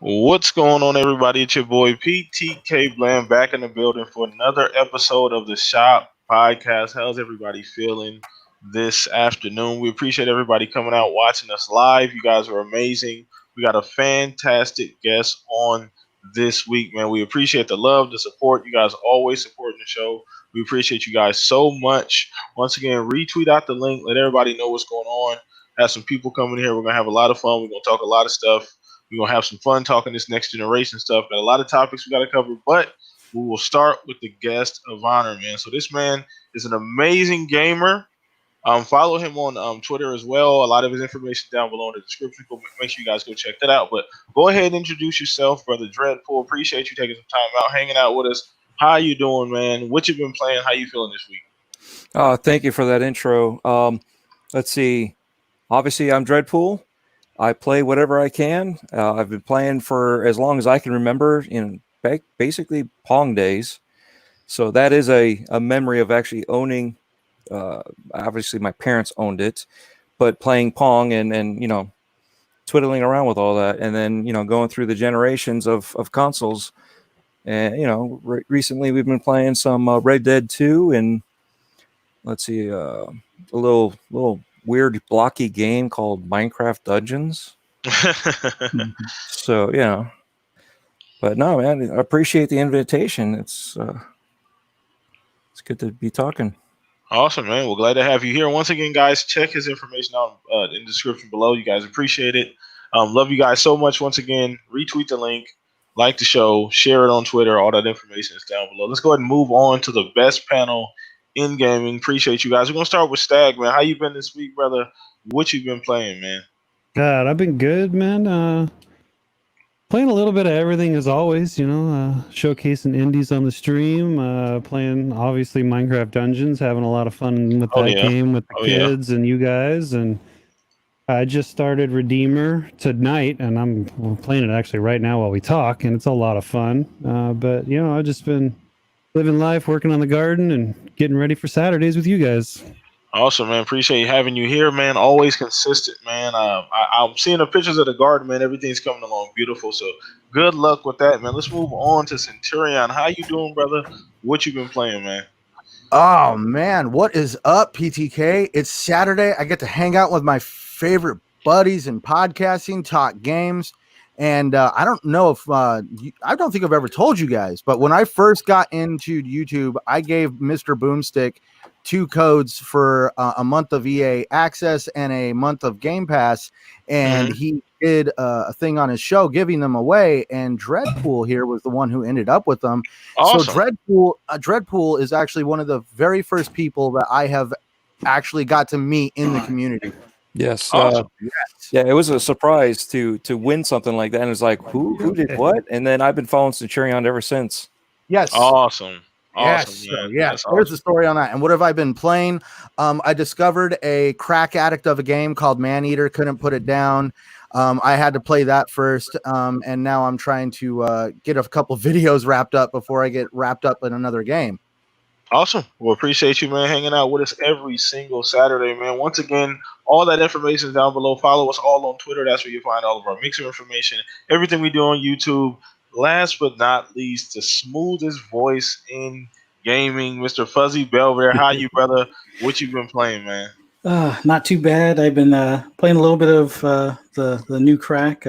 What's going on, everybody? It's your boy PTK Bland back in the building for another episode of the Shop Podcast. How's everybody feeling this afternoon? We appreciate everybody coming out watching us live. You guys are amazing. We got a fantastic guest on this week, man. We appreciate the love, the support. You guys always supporting the show. We appreciate you guys so much. Once again, retweet out the link. Let everybody know what's going on. Have some people coming here. We're going to have a lot of fun. We're going to talk a lot of stuff. We're going to have some fun talking this next generation stuff. Got a lot of topics we got to cover, but we will start with the guest of honor, man. So this man is an amazing gamer. Follow him on Twitter as well. A lot of his information down below in the description. Make sure you guys go check that out. But go ahead and introduce yourself, Brother Dreadpool. Appreciate you taking some time out, hanging out with us. How you doing, man? What you been playing? How you feeling this week? Thank you for that intro. Let's see. Obviously, I'm Dreadpool. I play whatever I can. I've been playing for as long as I can remember, in basically Pong days. So that is a memory of actually owning. Obviously, my parents owned it, but playing Pong and twiddling around with all that, and then going through the generations of consoles. And recently we've been playing some Red Dead 2, and let's see, a little weird blocky game called Minecraft Dungeons. So but no, man, I appreciate the invitation. It's good to be talking. Awesome, man. We're glad to have you here. Once again, guys, check his information out in the description below. You guys appreciate it. Love you guys so much. Once again, retweet the link, like the show, share it on Twitter. All that information is down below. Let's go ahead and move on to the best panel in gaming. Appreciate you guys. We're gonna start with Stag, man. How you been this week, brother? What you been playing, man? God, I've been good, man. Playing a little bit of everything as always, showcasing indies on the stream, playing obviously Minecraft Dungeons, having a lot of fun with that game with the kids and you guys. And I just started Redeemer tonight, and I'm playing it actually right now while we talk, and it's a lot of fun. But I've just been living life, working on the garden, and getting ready for Saturdays with you guys. Awesome, man. Appreciate having you here, man. Always consistent, man. I'm seeing the pictures of the garden, man. Everything's coming along beautiful. So good luck with that, man. Let's move on to Centurion. How you doing, brother? What you been playing, man? Oh, man. What is up, PTK? It's Saturday. I get to hang out with my favorite buddies in podcasting, talk games. And I don't know if I don't think I've ever told you guys, but when I first got into YouTube, I gave Mr. Boomstick 2 codes for a month of EA access and a month of Game Pass, and he did a thing on his show giving them away, and Dreadpool here was the one who ended up with them. Awesome. So Dreadpool is actually one of the very first people that I have actually got to meet in the community. Yes. Awesome. Yeah, it was a surprise to win something like that, and it's like, who did what? And then I've been following Centurion ever since. Yes. Awesome. Yes, Man. yes. There's the story on that. And what have I been playing? I discovered a crack addict of a game called Maneater. Couldn't put it down. I had to play that first, and now I'm trying to get a couple videos wrapped up before I get wrapped up in another game. Awesome. Well, appreciate you, man, hanging out with us every single Saturday, man. Once again, all that information is down below. Follow us all on Twitter. That's where you find all of our mixer information, everything we do on YouTube. Last but not least, the smoothest voice in gaming, Mr. Fuzzy Belvedere. How you, brother? What you been playing, man? Not too bad. I've been playing a little bit of the new crack,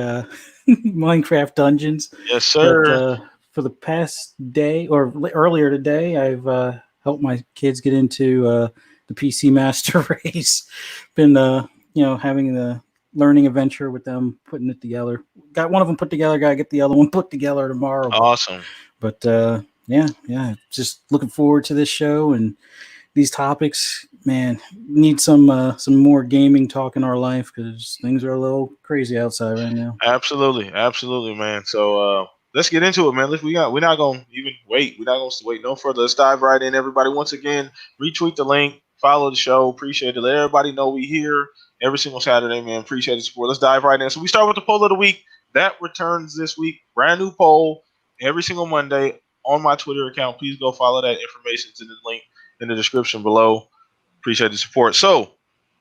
Minecraft Dungeons. Yes, sir. But, for the past day or earlier today, I've helped my kids get into the PC Master Race. Been having the learning adventure with them, putting it together. Got one of them put together. Got to get the other one put together tomorrow. Awesome. But just looking forward to this show and these topics. Man, need some more gaming talk in our life because things are a little crazy outside right now. Absolutely, man. So let's get into it, man. We're not gonna even wait. We're not gonna wait no further. Let's dive right in. Everybody, once again, retweet the link, follow the show. Appreciate it. Let everybody know we here every single Saturday, man. Appreciate the support. Let's dive right in. So we start with the poll of the week. That returns this week. Brand new poll every single Monday on my Twitter account. Please go follow that. Information's in the link in the description below. Appreciate the support. So,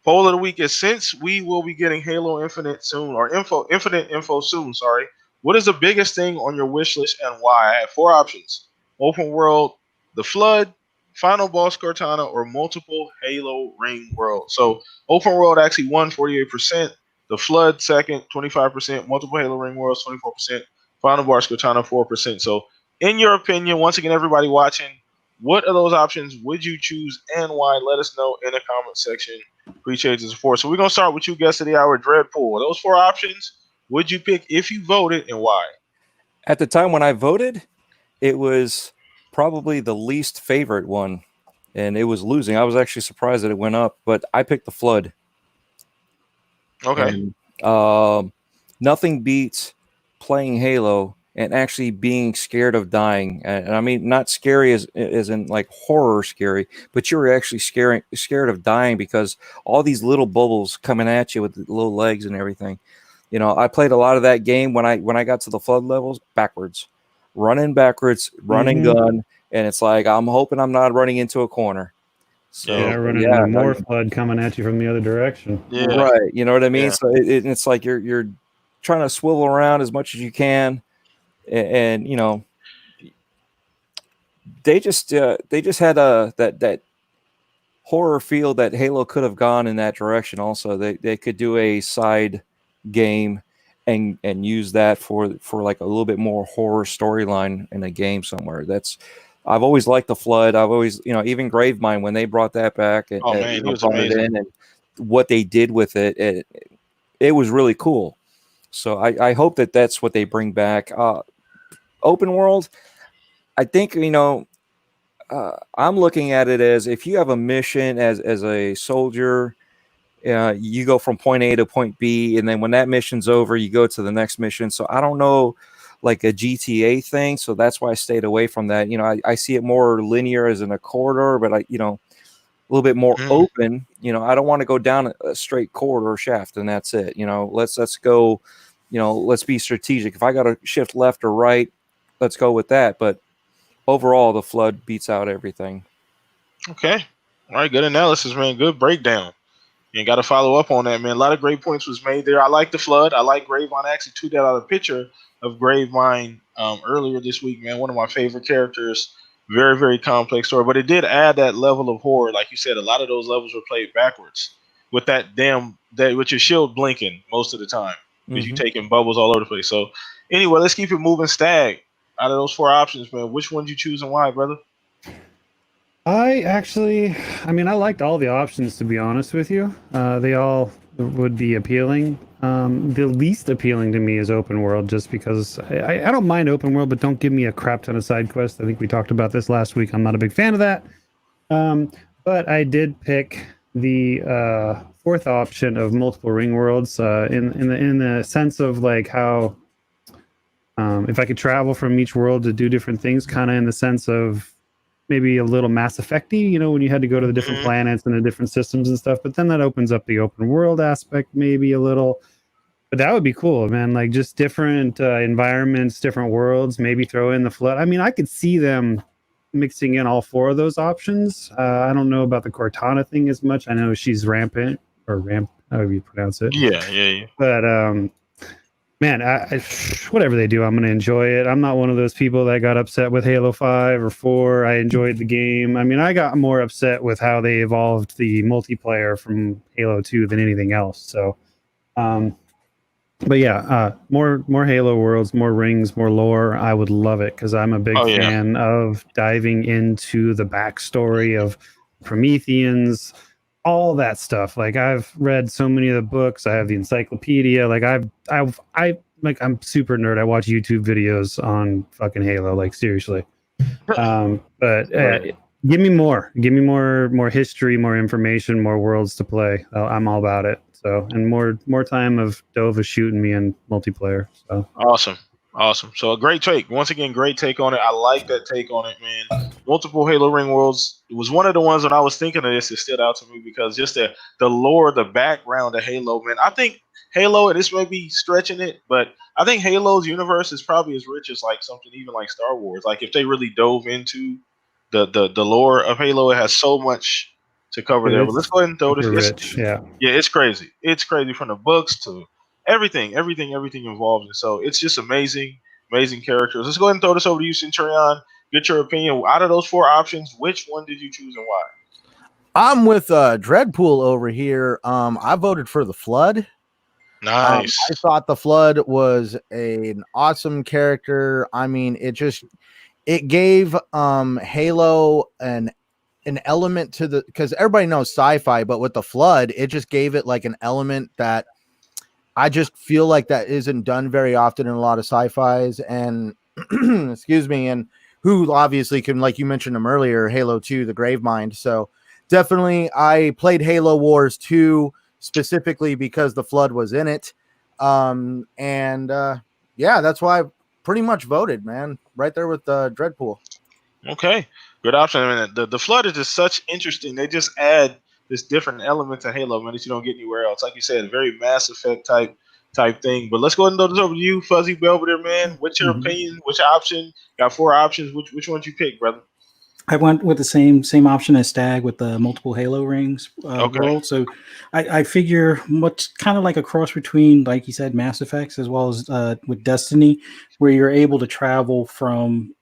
poll of the week is, since we will be getting Halo Infinite soon, or Infinite info soon, sorry, What is the biggest thing on your wish list and why? I have 4 options: open world, the Flood, final boss Cortana, or multiple Halo ring world. So open world actually won 48%. The Flood second, 25%. Multiple Halo ring worlds, 24%. Final boss Cortana, 4%. So in your opinion, once again, everybody watching, what of those options would you choose and why? Let us know in the comment section. Appreciate the support. So we're going to start with you, guest of the hour, Dreadpool. Those 4 options, would you pick if you voted and why? At the time when I voted, it was probably the least favorite one, and it was losing. I was actually surprised that it went up, but I picked the Flood. Okay. And, nothing beats playing Halo and actually being scared of dying. And I mean, not scary as in like horror scary, but you're actually scared of dying because all these little bubbles coming at you with the little legs and everything. You know, I played a lot of that game when I got to the Flood levels backwards, running gun, and it's like I'm hoping I'm not running into a corner. So Yeah, running into more Flood coming at you from the other direction. Yeah. Right. You know what I mean? Yeah. So it's like you're trying to swivel around as much as you can, and you know, they just had that horror feel that Halo could have gone in that direction. Also, they could do a side game and use that for like a little bit more horror storyline in a game somewhere. I've always liked the Flood. I've always, you know, even Gravemind when they brought that back and, Oh man, you he know, was brought it amazing. in and what they did with it, it was really cool. So I hope that that's what they bring back. Open world, I think, you know, I'm looking at it as if you have a mission as a soldier, you go from point A to point B, and then when that mission's over, you go to the next mission. So I don't know, like a GTA thing. So that's why I stayed away from that. You know, I see it more linear as in a corridor, but you know, a little bit more open. You know, I don't want to go down a straight corridor shaft and that's it. You know, let's go. You know, let's be strategic. If I got to shift left or right, let's go with that. But overall, the Flood beats out everything. Okay. All right. Good analysis, man. Good breakdown. You got to follow up on that, man. A lot of great points was made there. I like the Flood. I like Gravemind. I actually tweeted out a picture of Gravemind earlier this week, man. One of my favorite characters. Very, very complex story. But it did add that level of horror. Like you said, a lot of those levels were played backwards with that with your shield blinking most of the time because you taking bubbles all over the place. So anyway, let's keep it moving. Stag, out of those 4 options, man, which one you choose and why, brother? I mean, I liked all the options, to be honest with you. They all would be appealing. The least appealing to me is open world, just because I don't mind open world, but don't give me a crap ton of side quests. I think we talked about this last week. I'm not a big fan of that. But I did pick the 4th option of multiple ring worlds in the sense of like how if I could travel from each world to do different things, kind of in the sense of maybe a little Mass Effect-y, you know, when you had to go to the different planets and the different systems and stuff. But then that opens up the open world aspect maybe a little. But that would be cool, man. Like just different environments, different worlds, maybe throw in the Flood. I mean, I could see them mixing in all 4 of those options. I don't know about the Cortana thing as much. I know she's rampant, however you pronounce it. Yeah. But man, I whatever they do, I'm going to enjoy it. I'm not one of those people that got upset with Halo 5 or 4. I enjoyed the game. I mean, I got more upset with how they evolved the multiplayer from Halo 2 than anything else. So, but yeah, more Halo worlds, more rings, more lore. I would love it because I'm a big fan of diving into the backstory of Prometheans, all that stuff. Like I've read so many of the books. I have the encyclopedia. Like I'm super nerd. I watch YouTube videos on fucking Halo. Like seriously. But give me more history, more information, more worlds to play. I'm all about it. So, and more time of Dova shooting me in multiplayer. So Awesome. So a great take. Once again, great take on it. I like that take on it, man. Multiple Halo ring worlds. It was one of the ones when I was thinking of this, it stood out to me because just the lore, the background of Halo, man. I think Halo, and this may be stretching it, but I think Halo's universe is probably as rich as like something even like Star Wars. Like if they really dove into the lore of Halo, it has so much to cover there. But let's go ahead and throw this. Rich. Yeah, it's crazy. It's crazy from the books to everything involved. And so it's just amazing characters. Let's go ahead and throw this over to you, Centurion. Get your opinion. Out of those 4 options, which one did you choose and why? I'm with Dreadpool over here. I voted for the Flood. Nice. I thought the Flood was an awesome character. I mean, it gave Halo an element to the, because everybody knows sci-fi, but with the Flood, it just gave it like an element that I just feel like that isn't done very often in a lot of sci-fis. And excuse me, and who obviously can, like you mentioned them earlier, Halo 2, the Gravemind. So definitely I played Halo Wars 2 specifically because the Flood was in it. Yeah, that's why I pretty much voted, man. Right there with Dreadpool. Okay, good option. I mean, the Flood is just such interesting. They just add this different element to Halo, man, that you don't get anywhere else. Like you said, a very Mass Effect type thing. But let's go ahead and throw this over to you, Fuzzy Belvedere, man. What's your opinion? Which option? Got 4 options. Which one you pick, brother? I went with the same option as Stag with the multiple Halo rings world. So I figure what's kind of like a cross between, like you said, Mass Effects as well as with Destiny, where you're able to travel from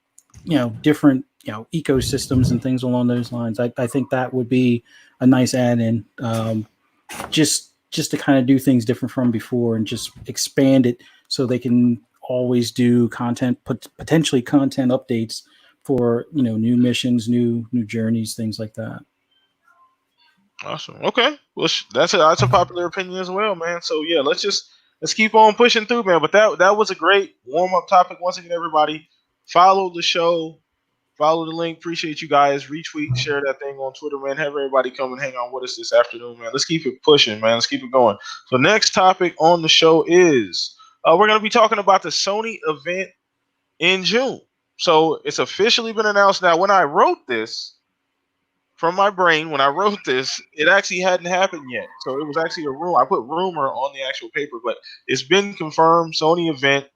different ecosystems and things along those lines. I think that would be a nice add-in, just to kind of do things different from before and just expand it so they can always do potentially content updates for new missions, new journeys, things like that. Awesome. Okay. Well, that's a popular opinion as well, man. So yeah, let's keep on pushing through, man. But that was a great warm up topic. Once again, everybody, follow the show, follow the link. Appreciate you guys. Retweet, share that thing on Twitter, man. Have everybody come and hang on with us this afternoon, man. Let's keep it pushing, man. Let's keep it going. So next topic on the show is we're going to be talking about the Sony event in June. So it's officially been announced now. When I wrote this from my brain, it actually hadn't happened yet. So it was actually a rumor. I put rumor on the actual paper, but it's been confirmed. Sony event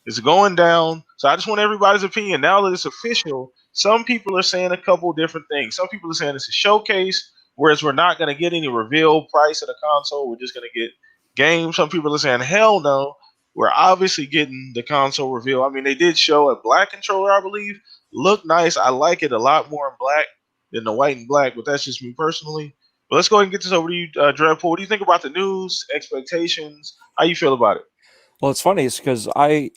is going down. So I just want everybody's opinion. Now that it's official, some people are saying a couple different things. Some people are saying it's a showcase, whereas we're not going to get any reveal price of the console. We're just going to get games. Some people are saying, hell no. We're obviously getting the console reveal. I mean, they did show a black controller, I believe. Looked nice. I like it a lot more in black than the white and black, but that's just me personally. But let's go ahead and get this over to you, Dreadpool. What do you think about the news, expectations? How you feel about it? Well, it's funny, it's because I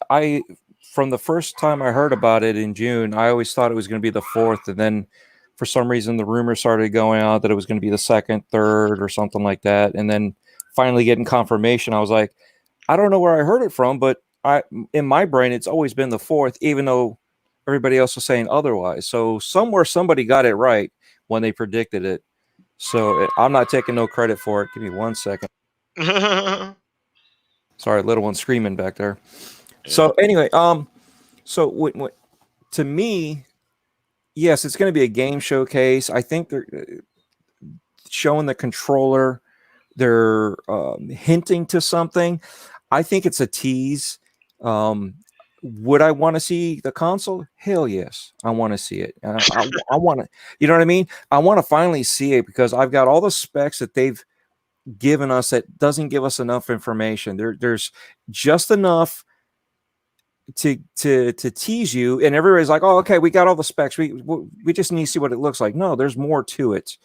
from the first time I heard about it in June, I always thought it was going to be the 4th, and then for some reason the rumor started going out that it was going to be the 2nd, 3rd, or something like that, and then finally getting confirmation, I was like, I don't know where I heard it from, but in my brain it's always been the 4th, even though everybody else was saying otherwise. So somewhere somebody got it right when they predicted it. So I'm not taking no credit for it. Give me 1 second. Sorry, little one screaming back there. Yeah. So anyway, so to me, yes, it's going to be a game showcase. I think they're showing the controller. They're hinting to something. I think it's a tease. Would I want to see the console? Hell yes, I want to see it. I want to, you know what I mean? I want to finally see it because I've got all the specs that they've given us that doesn't give us enough information. There's just enough to tease you, and everybody's like, "Oh, okay, we got all the specs. We just need to see what it looks like." No, there's more to it,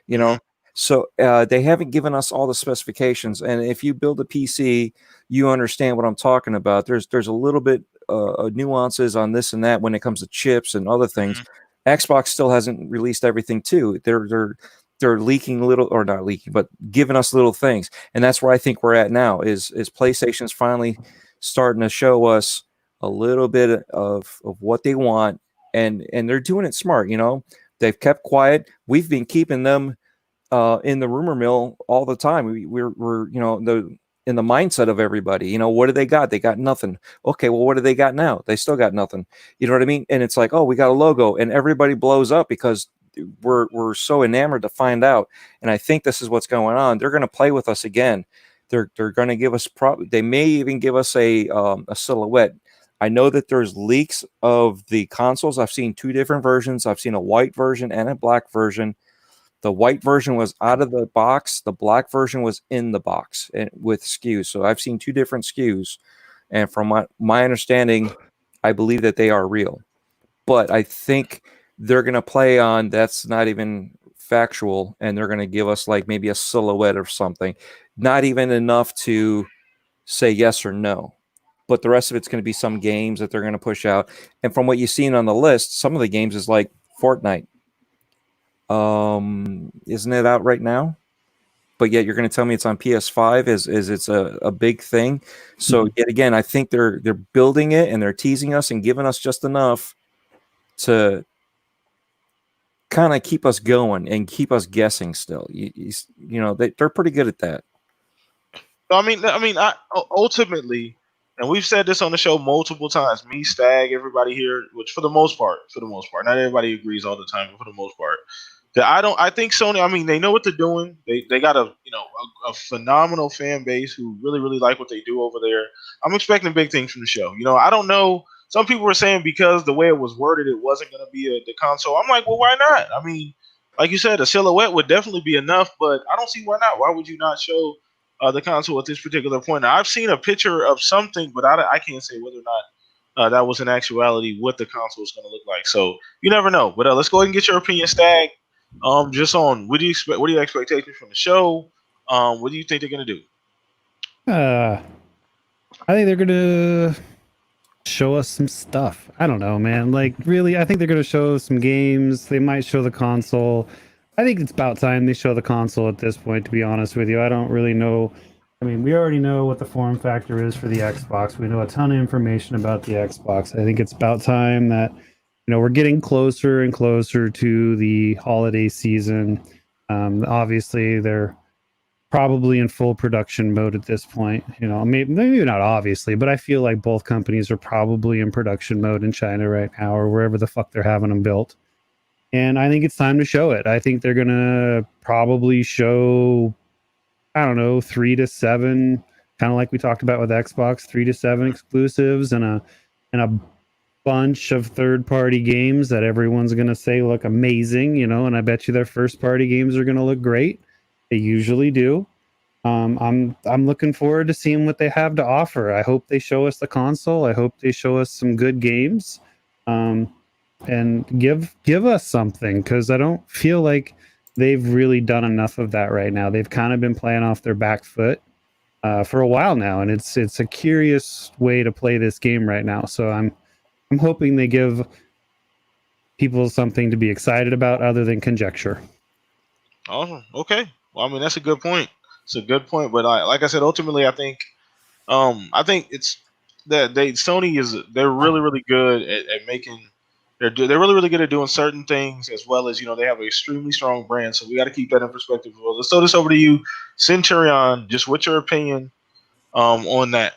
you know. So they haven't given us all the specifications, and if you build a PC, you understand what I'm talking about. There's a little bit nuances on this and that when it comes to chips and other things. Xbox still hasn't released everything too. They're leaking little, or not leaking, but giving us little things, and that's where I think we're at now. Is PlayStation's finally starting to show us a little bit of what they want, and they're doing it smart. You know, they've kept quiet. We've been keeping them in the rumor mill all the time. We're in the mindset of everybody. You know, what do they got? They got nothing. Okay, well, what do they got now? They still got nothing. You know what I mean? And it's like, oh, we got a logo, and everybody blows up because we're so enamored to find out. And I think this is what's going on. They're going to play with us again. They're going to give us they may even give us a silhouette. I know that there's leaks of the consoles. I've seen 2 different versions. I've seen a white version and a black version. The white version was out of the box. The black version was in the box and with SKUs. So I've seen 2 different SKUs, and from my understanding, I believe that they are real. But I think they're going to play on that's not even factual, and they're going to give us like maybe a silhouette or something, not even enough to say yes or no. But the rest of it's going to be some games that they're going to push out. And from what you've seen on the list, some of the games is like Fortnite. Isn't it out right now? But yet you're going to tell me it's on PS5 is it's a big thing. So yet again, I think they're building it and they're teasing us and giving us just enough to kind of keep us going and keep us guessing still. You know, they're pretty good at that. Ultimately, and we've said this on the show multiple times. Me, Stag, everybody here, which for the most part, not everybody agrees all the time, but for the most part, I think Sony. I mean, they know what they're doing. They got a phenomenal fan base who really like what they do over there. I'm expecting big things from the show. You know, I don't know. Some people were saying because the way it was worded, it wasn't going to be the console. I'm like, well, why not? I mean, like you said, a silhouette would definitely be enough, but I don't see why not. Why would you not show the console at this particular point? Now, I've seen a picture of something, but I can't say whether or not that was in actuality what the console is going to look like. So you never know. But let's go ahead and get your opinion, Stag. Just on what do you expect? What are your expectations from the show? What do you think they're going to do? I think they're going to show us some stuff. I don't know, man. Like, really, I think they're going to show some games. They might show the console. I think it's about time they show the console at this point, to be honest with you. I don't really know. I mean, we already know what the form factor is for the Xbox. We know a ton of information about the Xbox. I think it's about time that, we're getting closer and closer to the holiday season. Obviously, they're probably in full production mode at this point. Maybe not obviously, but I feel like both companies are probably in production mode in China right now or wherever the fuck they're having them built. And I think it's time to show it. I think they're going to probably show, I don't know, 3 to 7, kind of like we talked about with Xbox, 3 to 7 exclusives and a bunch of third-party games that everyone's going to say look amazing, and I bet you their first-party games are going to look great. They usually do. I'm looking forward to seeing what they have to offer. I hope they show us the console. I hope they show us some good games. And give us something, because I don't feel like they've really done enough of that right now. They've kind of been playing off their back foot for a while now, and it's a curious way to play this game right now. So I'm hoping they give people something to be excited about other than conjecture. Awesome. Okay. Well, I mean, that's a good point. It's a good point, but like I said, ultimately, I think it's that Sony they're really good at making. They're really good at doing certain things, as well as they have an extremely strong brand. So we got to keep that in perspective. Well, let's throw this over to you, Centurion. Just what's your opinion on that?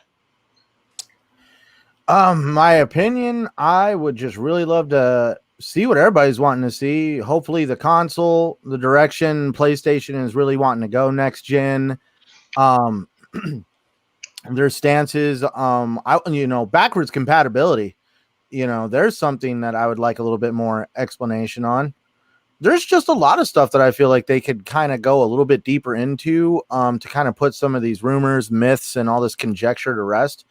My opinion, I would just really love to see what everybody's wanting to see. Hopefully the console, the direction PlayStation is really wanting to go next gen. Their stances, backwards compatibility. There's something that I would like a little bit more explanation on. There's just a lot of stuff that I feel like they could kind of go a little bit deeper into to kind of put some of these rumors, myths, and all this conjecture to rest.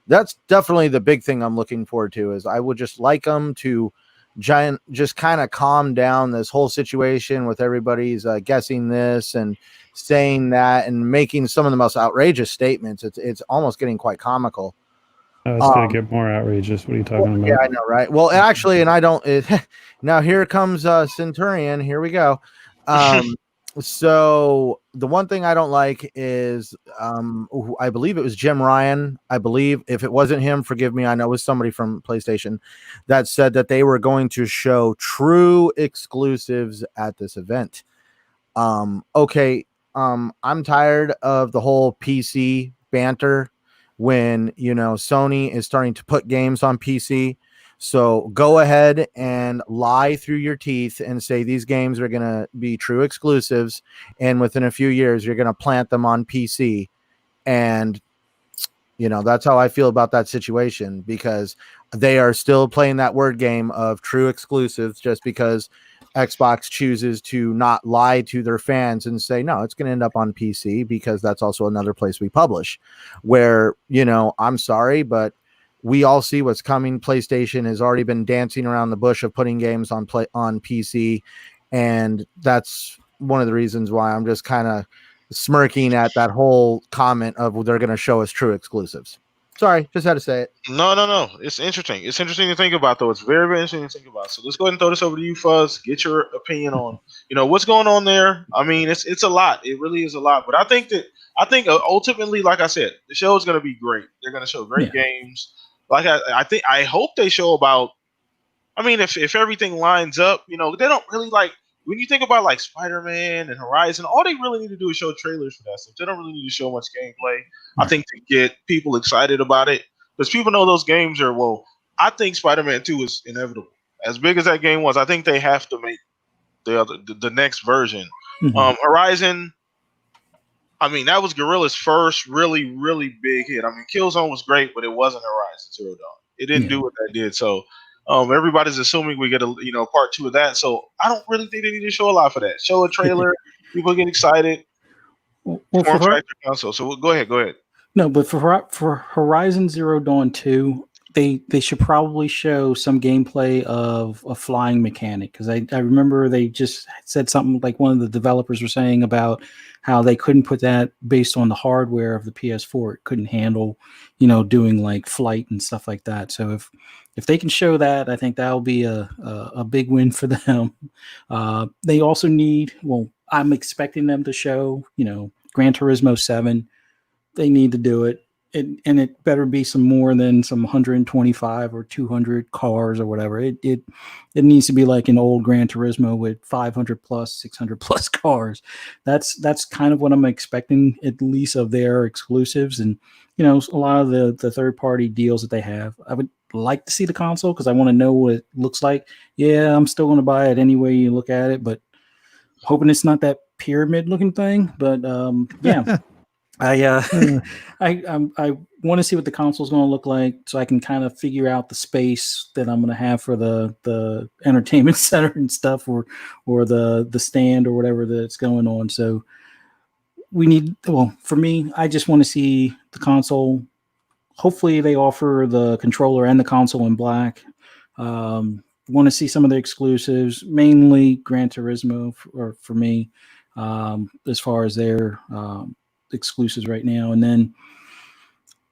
That's definitely the big thing I'm looking forward to. Is I would just like them to just kind of calm down this whole situation with everybody's guessing this and saying that and making some of the most outrageous statements. It's almost getting quite comical. Oh, it's going to get more outrageous. What are you talking about? Yeah, I know, right? Well, actually, and I don't. Now here comes Centurion. Here we go. So the one thing I don't like is, I believe it was Jim Ryan. I believe if it wasn't him, forgive me. I know it was somebody from PlayStation that said that they were going to show true exclusives at this event. Okay. I'm tired of the whole PC banter when, Sony is starting to put games on PC. So go ahead and lie through your teeth and say these games are going to be true exclusives. And within a few years, you're going to plant them on PC. And, that's how I feel about that situation, because they are still playing that word game of true exclusives just because Xbox chooses to not lie to their fans and say, no, it's going to end up on PC, because that's also another place we publish where, I'm sorry, but we all see what's coming. PlayStation has already been dancing around the bush of putting games on PC. And that's one of the reasons why I'm just kind of smirking at that whole comment of they're going to show us true exclusives. Sorry, just had to say it. No. It's interesting. It's interesting to think about, though. It's very, very interesting to think about. So let's go ahead and throw this over to you, Fuzz. Get your opinion on, what's going on there. I mean, it's a lot. It really is a lot. But I think ultimately, like I said, the show is going to be great. They're going to show great games. Like I hope they show about. I mean, if everything lines up, they don't really like. When you think about like Spider-Man and Horizon, all they really need to do is show trailers for that stuff. They don't really need to show much gameplay. I think to get people excited about it, because people know those games are. Well, I think Spider-Man 2 is inevitable. As big as that game was, I think they have to make the next version. Horizon. I mean, that was Guerrilla's first really, really big hit. I mean, Killzone was great, but it wasn't Horizon Zero Dawn. It didn't do what that did. So. Everybody's assuming we get a part 2 of that, so I don't really think they need to show a lot for that. Show a trailer, people get excited. Well, form factor console. So go ahead. No, but for Horizon Zero Dawn 2, they should probably show some gameplay of a flying mechanic, because I remember they just said something like one of the developers were saying about how they couldn't put that based on the hardware of the PS4. It couldn't handle, doing like flight and stuff like that. So if they can show that, I think that'll be a big win for them. They also need, I'm expecting them to show, Gran Turismo 7. They need to do it. And it better be some more than some 125 or 200 cars or whatever. It needs to be like an old Gran Turismo with 500 plus, 600 plus cars. That's kind of what I'm expecting, at least of their exclusives. And, a lot of the third party deals that they have. I would like to see the console because I want to know what it looks like. Yeah, I'm still going to buy it any way you look at it, but hoping it's not that pyramid looking thing. But yeah. I want to see what the console is going to look like, so I can kind of figure out the space that I'm going to have for the entertainment center and stuff, or the stand or whatever that's going on. So for me, I just want to see the console. Hopefully they offer the controller and the console in black. Want to see some of the exclusives, mainly Gran Turismo for me, as far as their exclusives right now. And then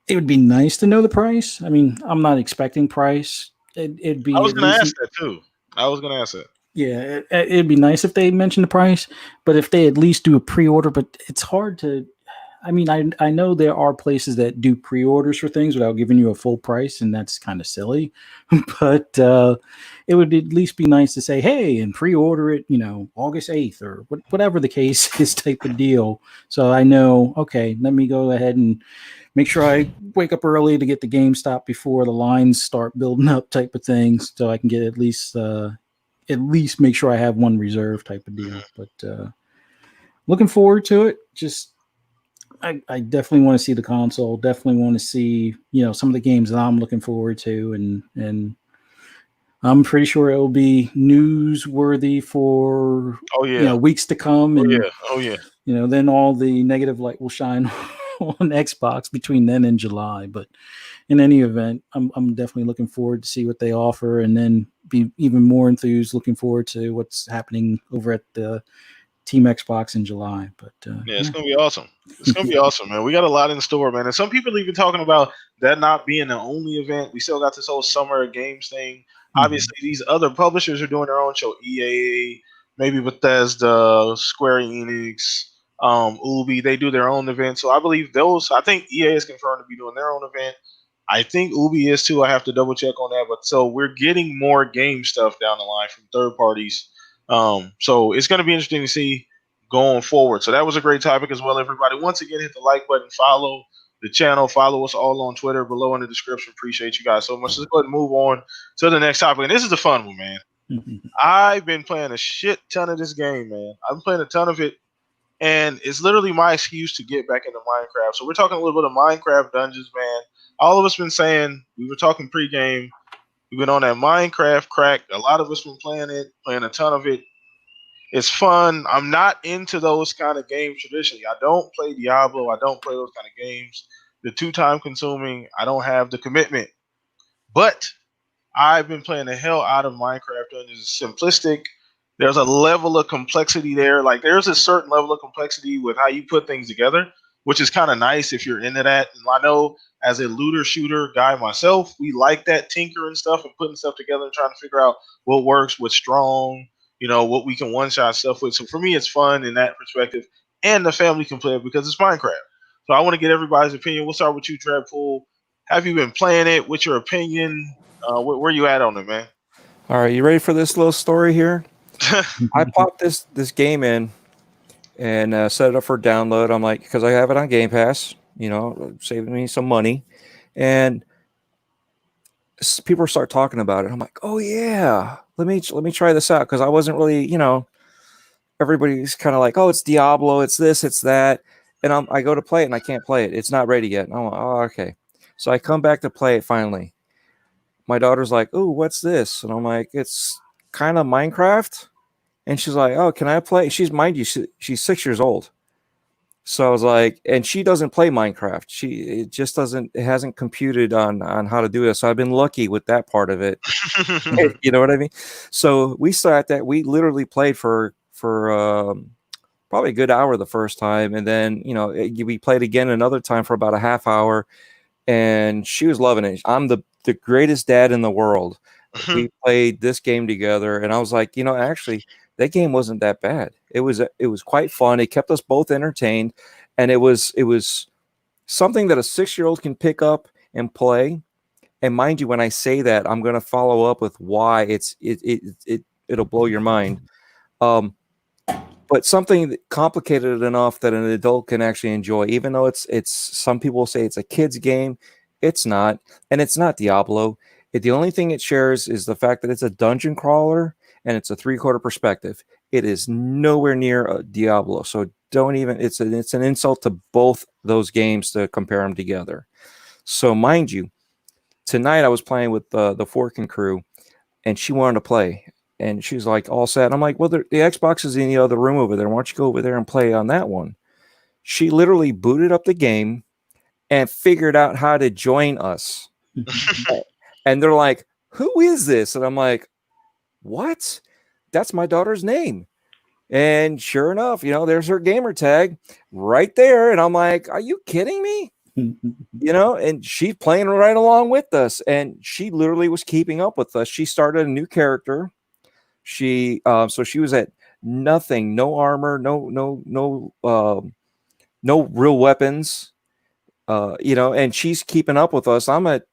it would be nice to know the price. I mean, I'm not expecting price. It'd be. I was going to ask that too. Yeah, it'd be nice if they mentioned the price, but if they at least do a pre-order. But it's hard to. I mean, I know there are places that do pre-orders for things without giving you a full price, and that's kind of silly. But it would at least be nice to say, hey, and pre-order it, August 8th or whatever the case is, type of deal. So I know, okay, let me go ahead and make sure I wake up early to get the GameStop before the lines start building up, type of things, so I can get at least make sure I have one reserve, type of deal. But looking forward to it. Just I definitely want to see the console. Definitely want to see, some of the games that I'm looking forward to, and I'm pretty sure it will be newsworthy for weeks to come. And then all the negative light will shine on Xbox between then and July. But in any event, I'm definitely looking forward to see what they offer, and then be even more enthused, looking forward to what's happening over at the Team Xbox in July. But it's gonna be awesome. It's gonna be awesome, man. We got a lot in store, man. And some people even talking about that not being the only event. We still got this whole summer games thing. Obviously, these other publishers are doing their own show. EA, maybe Bethesda, Square Enix, Ubi. They do their own event. So I believe those. I think EA is confirmed to be doing their own event. I think Ubi is too. I have to double check on that. But so we're getting more game stuff down the line from third parties. So it's going to be interesting to see going forward. So that was a great topic as well, everybody. Once again, hit the like button, follow the channel, follow us all on Twitter below in the description. Appreciate you guys so much. Let's go ahead and move on to the next topic. And this is the fun one, man. I've been playing a shit ton of this game, man. I've been playing a ton of it, and it's literally my excuse to get back into Minecraft. So we're talking a little bit of Minecraft Dungeons, man. All of us been saying, we were talking pregame, we've been on that Minecraft crack. A lot of us been playing a ton of it. It's fun. I'm not into those kind of games traditionally. I don't play Diablo. I don't play those kind of games. They're too time consuming. I don't have the commitment. But I've been playing the hell out of Minecraft. And it's simplistic. There's a level of complexity there. Like there's a certain level of complexity with how you put things together, which is kind of nice if you're into that. And I know as a looter shooter guy myself, we like that tinkering stuff and putting stuff together and trying to figure out what works, what's strong, what we can one shot stuff with. So for me, it's fun in that perspective, and the family can play it because it's Minecraft. So I want to get everybody's opinion. We'll start with you, Dreadpool. Have you been playing it? What's your opinion? Where you at on it, man? All right, you ready for this little story here? I popped this game in and set it up for download. I'm like, because I have it on Game Pass, saving me some money, and people start talking about it. I'm like, oh yeah, let me try this out, because I wasn't really, everybody's kind of like, oh, it's Diablo, it's this, it's that, and I go to play it and I can't play it. It's not ready yet. And I'm like, oh, okay. So I come back to play it finally. My daughter's like, oh, what's this? And I'm like, it's kind of Minecraft. And she's like, oh, can I play? Mind you, she's 6 years old. So I was like, and she doesn't play Minecraft. It hasn't computed on how to do it. So I've been lucky with that part of it. You know what I mean? So we started that. We literally played for probably a good hour the first time. And then, we played again another time for about a half hour. And she was loving it. I'm the greatest dad in the world. We played this game together, and I was like, actually, that game wasn't that bad. It was quite fun. It kept us both entertained, and it was something that a 6-year-old can pick up and play. And mind you, when I say that, I'm going to follow up with why it'll blow your mind. But something complicated enough that an adult can actually enjoy, even though it's some people say it's a kid's game. It's not, and it's not Diablo. The only thing it shares is the fact that it's a dungeon crawler and it's a 3/4 perspective. It is nowhere near a Diablo, so don't even. It's an insult to both those games to compare them together. So mind you, tonight I was playing with the Forking crew, and she wanted to play. And she's like all set. I'm like, well, the Xbox is in the other room over there. Why don't you go over there and play on that one? She literally booted up the game and figured out how to join us. And they're like, who is this? And I'm like, what? That's my daughter's name. And sure enough, there's her gamer tag right there. And I'm like, are you kidding me? And she's playing right along with us. And she literally was keeping up with us. She started a new character. So she was at nothing, no armor, no real weapons, and she's keeping up with us. I'm at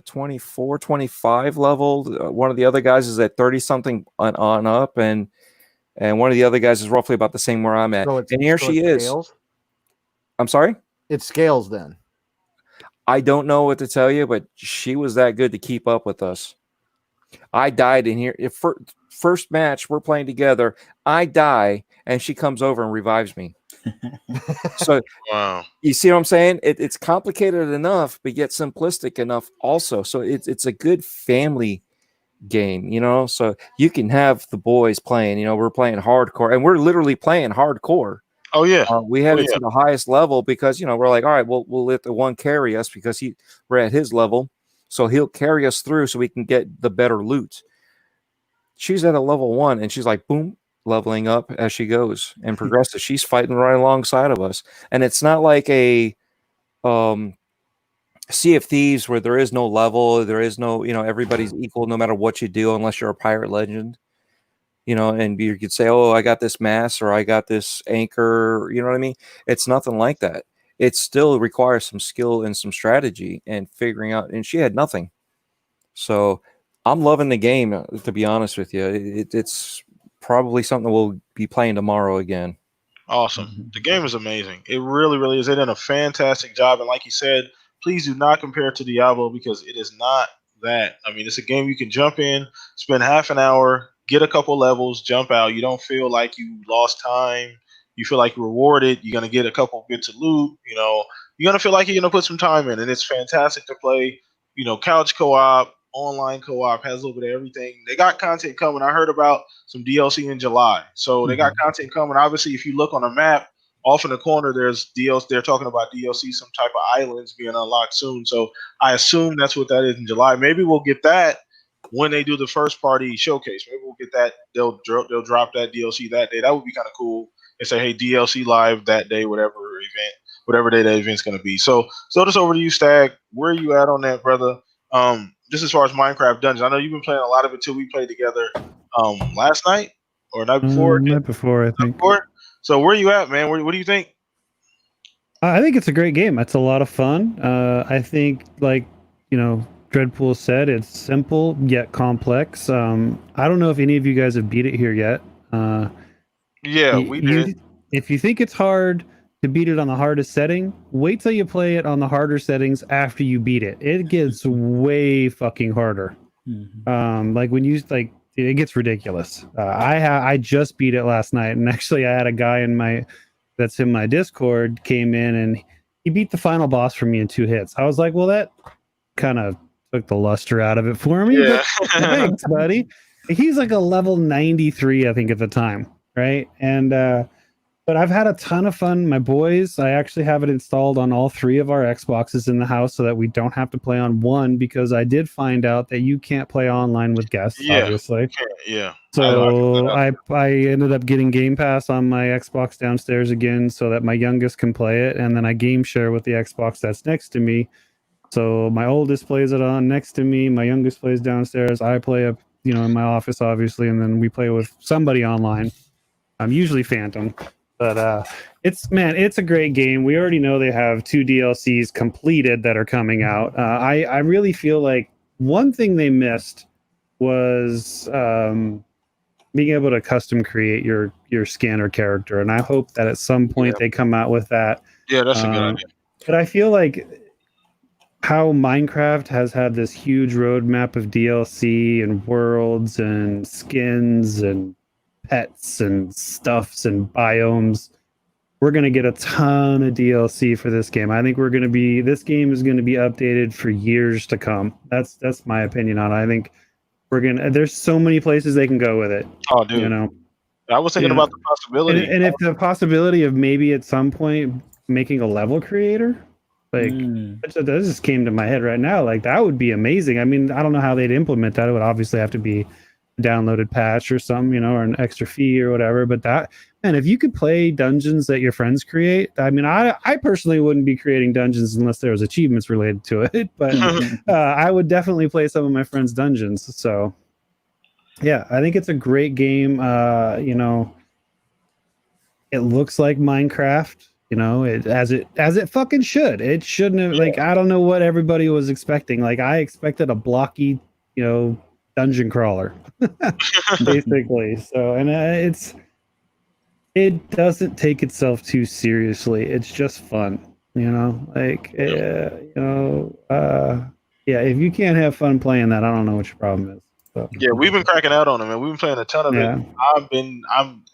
24, 25 level. One of the other guys is at 30 something on up, and one of the other guys is roughly about the same where I'm at. And here she is. Scales? I'm sorry? It scales then. I don't know what to tell you, but she was that good to keep up with us. I died in here. First match we're playing together, I die, and she comes over and revives me. So wow, you see what I'm saying? It's complicated enough, but yet simplistic enough also. So it's a good family game, So you can have the boys playing. We're playing hardcore, and we're literally playing hardcore. Oh yeah, we had it to the highest level because we're like, all right, we'll let the one carry us because we're at his level. So he'll carry us through so we can get the better loot. She's at a level 1 and she's like, boom, leveling up as she goes and progresses. She's fighting right alongside of us. And it's not like a Sea of Thieves where there is no level. There is no, everybody's equal no matter what you do, unless you're a pirate legend, and you could say, oh, I got this mass or I got this anchor. You know what I mean? It's nothing like that. It still requires some skill and some strategy and figuring out. And she had nothing. So I'm loving the game, to be honest with you. It's probably something we'll be playing tomorrow again. Awesome. The game is amazing. It really, really is. They did a fantastic job. And like you said, please do not compare it to Diablo because it is not that. I mean, it's a game you can jump in, spend half an hour, get a couple levels, jump out. You don't feel like you lost time. You feel like you're rewarded. You're going to get a couple bits of loot. You're going to feel like you're going to put some time in. And it's fantastic to play, couch co-op. online co-op, has a little bit of everything. They got content coming. I heard about some DLC in July, so they got content coming. Obviously, if you look on the map, off in the corner, there's DLC. They're talking about DLC, some type of islands being unlocked soon. So I assume that's what that is in July. Maybe we'll get that when they do the first party showcase. Maybe we'll get that. They'll drop that DLC that day. That would be kind of cool. And say, hey, DLC live that day, whatever day that event's going to be. So just over to you, Stag. Where are you at on that, brother? Just as far as Minecraft Dungeons, I know you've been playing a lot of it too. We played together last night or night before. Night before, I think. So where are you at, man? What do you think? I think it's a great game. It's a lot of fun. I think, like, Dreadpool said, it's simple yet complex. I don't know if any of you guys have beat it here yet. Yeah, we did. If you think it's hard to beat it on the hardest setting, wait till you play it on the harder settings after you beat it. It gets way fucking harder. Like when you it gets ridiculous. I just beat it last night, and actually I had a guy that's in my Discord came in and he beat the final boss for me in 2 hits. I was like, well, that kind of took the luster out of it for me. Yeah. Thanks, buddy. He's like a level 93, I think, at the time, right? And but I've had a ton of fun. My boys, I actually have it installed on all 3 of our Xboxes in the house so that we don't have to play on one, because I did find out that you can't play online with guests, obviously. Yeah. So I ended up getting Game Pass on my Xbox downstairs again so that my youngest can play it, and then I game share with the Xbox that's next to me. So my oldest plays it on next to me, my youngest plays downstairs, I play up, in my office, obviously, and then we play with somebody online. I'm usually Phantom. But it's a great game. We already know they have 2 DLCs completed that are coming out. I really feel like one thing they missed was being able to custom create your scanner character, and I hope that at some point they come out with that. Yeah, that's a good idea. But I feel like how Minecraft has had this huge roadmap of DLC and worlds and skins and pets and stuffs and biomes, we're going to get a ton of DLC for this game. I think this game is going to be updated for years to come. That's my opinion on it. I think there's so many places they can go with it. Oh, dude. I was thinking about the possibility. And if the possibility of maybe at some point making a level creator, that just came to my head right now. Like, that would be amazing. I mean, I don't know how they'd implement that. It would obviously have to be downloaded patch or something, or an extra fee or whatever. But if you could play dungeons that your friends create, I mean, I personally wouldn't be creating dungeons unless there was achievements related to it, but I would definitely play some of my friends' dungeons. So yeah, I think it's a great game. It looks like Minecraft, as it fucking should. It shouldn't have, I don't know what everybody was expecting. Like, I expected a blocky, dungeon crawler basically. So, and it doesn't take itself too seriously. It's just fun, if you can't have fun playing that, I don't know what your problem is. So, yeah, we've been cracking out on it, man. We've been playing a ton of it.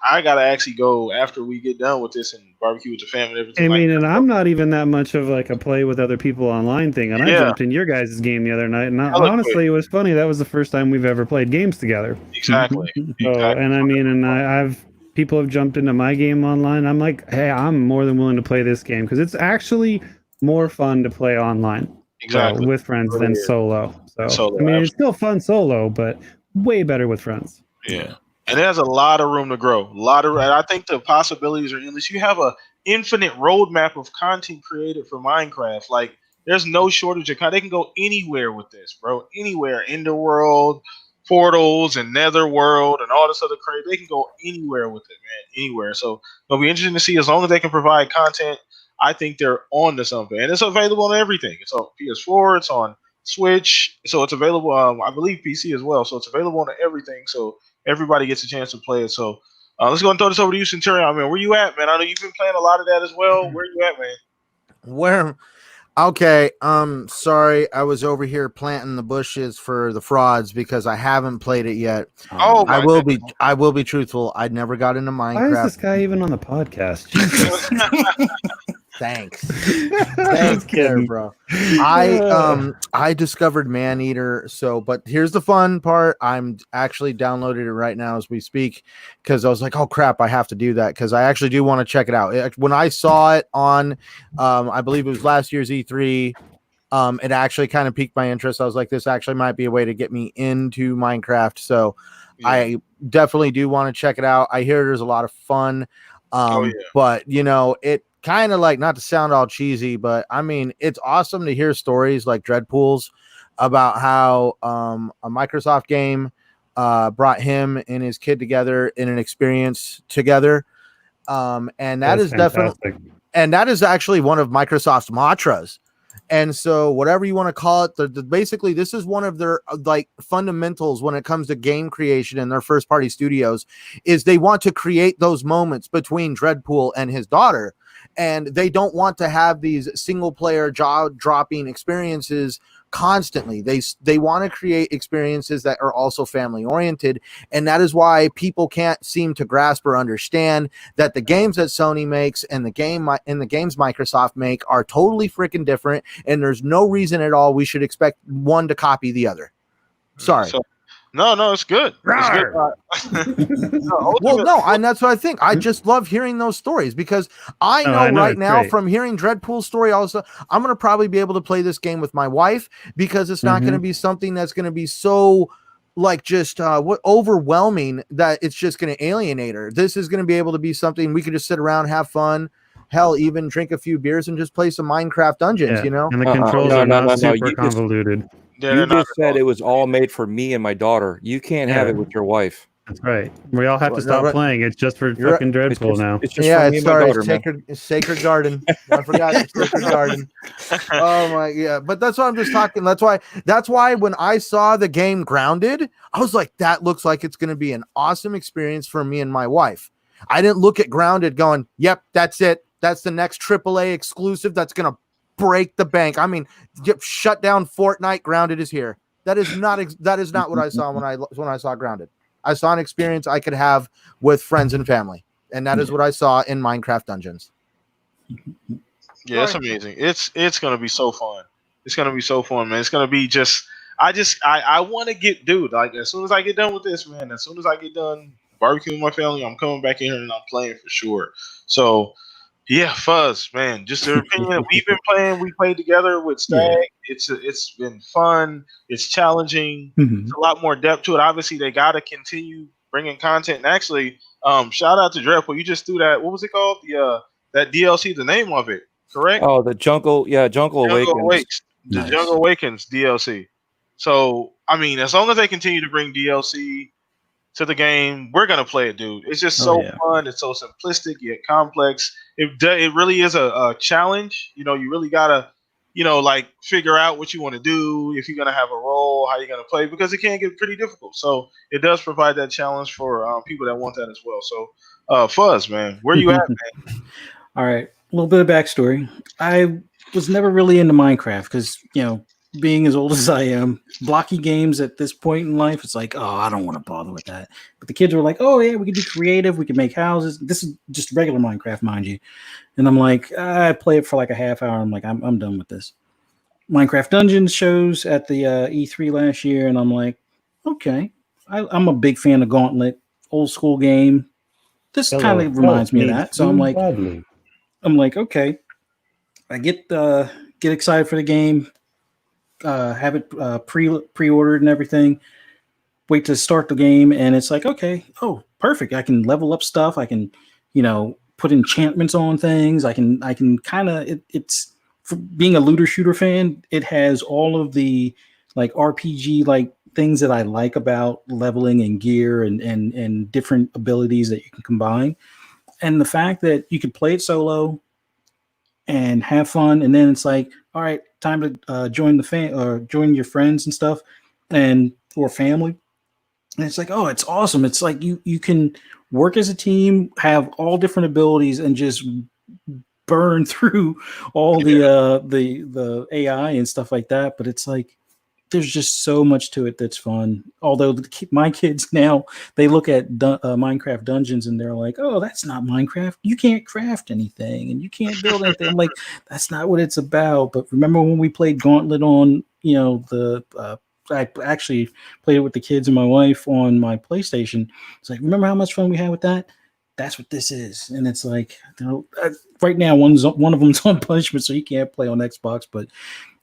I gotta actually go after we get done with this and barbecue with the family and everything. I mean, and I'm not even that much of like a play with other people online thing. And I jumped in your guys' game the other night, and honestly, it was funny. That was the first time we've ever played games together. Exactly. And I mean, and people have jumped into my game online. I'm like, hey, I'm more than willing to play this game because it's actually more fun to play online. Exactly. With friends than solo. So I mean, it's still fun solo, but way better with friends. Yeah. And it has a lot of room to grow. And I think the possibilities are endless. You have an infinite roadmap of content created for Minecraft. Like, there's no shortage of content. They can go anywhere with this, bro. Anywhere. Enderworld, portals, and Netherworld, and all this other crazy. They can go anywhere with it, man. Anywhere. So it'll be interesting to see. As long as they can provide content, I think they're on to something. And it's available on everything. It's on PS4. It's on Switch. So it's available, I believe, PC as well. So it's available on everything. So everybody gets a chance to play it. So let's go and throw this over to you, Centurion. I mean, where you at, man? I know you've been playing a lot of that as well. Where you at, man? Okay, sorry, I was over here planting the bushes for the frauds because I haven't played it yet. I will be truthful. I never got into Minecraft. Why is this guy even on the podcast? Jesus. Thanks. Thanks, there, bro. I discovered Maneater. So, but here's the fun part. I'm actually downloading it right now as we speak because I was like, oh crap, I have to do that because I actually do want to check it out. When I saw it on, I believe it was last year's E3. It actually kind of piqued my interest. I was like, this actually might be a way to get me into Minecraft. So I definitely do want to check it out. I hear there's a lot of fun. But you know, it kind of like, not to sound all cheesy, but I mean, it's awesome to hear stories like Dreadpool's about how a Microsoft game brought him and his kid together in an experience together. And that is definitely, and that is actually one of Microsoft's mantras. And so whatever you want to call it, basically this is one of their like fundamentals when it comes to game creation in their first party studios is they want to create those moments between Dreadpool and his daughter. And they don't want to have these single player jaw dropping experiences constantly. They want to create experiences that are also family oriented. And that is why people can't seem to grasp or understand that the games that Sony makes and the games Microsoft make are totally freaking different. And there's no reason at all we should expect one to copy the other. Sorry. No, it's good. It's good. Well, no, and that's what I think. I just love hearing those stories because I know right now great. From hearing Dreadpool's story, also, I'm going to probably be able to play this game with my wife because it's not going to be something that's going to be so like just overwhelming that it's just going to alienate her. This is going to be able to be something we could just sit around, have fun. Hell, even drink a few beers and just play some Minecraft Dungeons, you know? And the controls are not super convoluted. You just said it was all made for me and my daughter. You can't have it with your wife. That's right. We all have to stop playing. It's just for fucking Dreadpool now. It's just for me and my daughter, it's Sacred Garden. I forgot it's Sacred Garden. Oh my, but that's what I'm just talking. That's why when I saw the game Grounded, I was like, that looks like it's going to be an awesome experience for me and my wife. I didn't look at Grounded going, yep, that's it. That's the next AAA exclusive that's going to break the bank. I mean, shut down Fortnite. Grounded is here. That is not what I saw when I saw Grounded. I saw an experience I could have with friends and family, and that is what I saw in Minecraft Dungeons. Yeah, it's amazing. It's gonna be so fun. It's gonna be so fun, man. It's gonna be just. I want to get, dude. Like as soon as I get done with this, man. As soon as I get done barbecuing with my family, I'm coming back in here and I'm playing for sure. So. Yeah, Fuzz, man. Just the opinion we've been playing. We played together with Stag. Yeah. It's been fun. It's challenging. It's a lot more depth to it. Obviously, they got to continue bringing content. And actually, shout out to Dreadpool. You just threw that. What was it called? That DLC. The name of it, correct? Oh, the Jungle. Yeah, Jungle Awakens. The Jungle Awakens DLC. So, I mean, as long as they continue to bring DLC to the game, we're gonna play it, dude. It's just so fun. It's so simplistic yet complex. It really is a challenge. You know, you really gotta, like figure out what you want to do, if you're gonna have a role, how you're gonna play, because it can get pretty difficult. So it does provide that challenge for people that want that as well. So, Fuzz, man, where you at, man? All right, a little bit of backstory. I was never really into Minecraft because being as old as I am, blocky games at this point in life, it's like, oh, I don't want to bother with that. But the kids were like, oh, yeah, we can do creative. We can make houses. This is just regular Minecraft, mind you. And I'm like, I play it for like a half hour. I'm like, I'm done with this. Minecraft Dungeons shows at the E3 last year. And I'm like, okay, I'm a big fan of Gauntlet, old school game. This kind of reminds me of that. So I'm like, okay. I get excited for the game. Have it pre-ordered and everything. Wait to start the game, and it's like, okay, oh, perfect. I can level up stuff. I can, put enchantments on things. I can kind of. It's for being a looter shooter fan. It has all of the like RPG like things that I like about leveling and gear and different abilities that you can combine, and the fact that you can play it solo and have fun, and then it's like, all right, time to join join your friends and stuff, or family. And it's like, oh, it's awesome. It's like you can work as a team, have all different abilities, and just burn through all the AI and stuff like that. But it's like there's just so much to it that's fun. Although my kids now, they look at Minecraft Dungeons and they're like, "Oh, that's not Minecraft. You can't craft anything and you can't build anything." I'm like, "That's not what it's about." But remember when we played Gauntlet on, I actually played it with the kids and my wife on my PlayStation. It's like, remember how much fun we had with that? That's what this is. And it's like, right now, one of them's on punishment, so he can't play on Xbox, but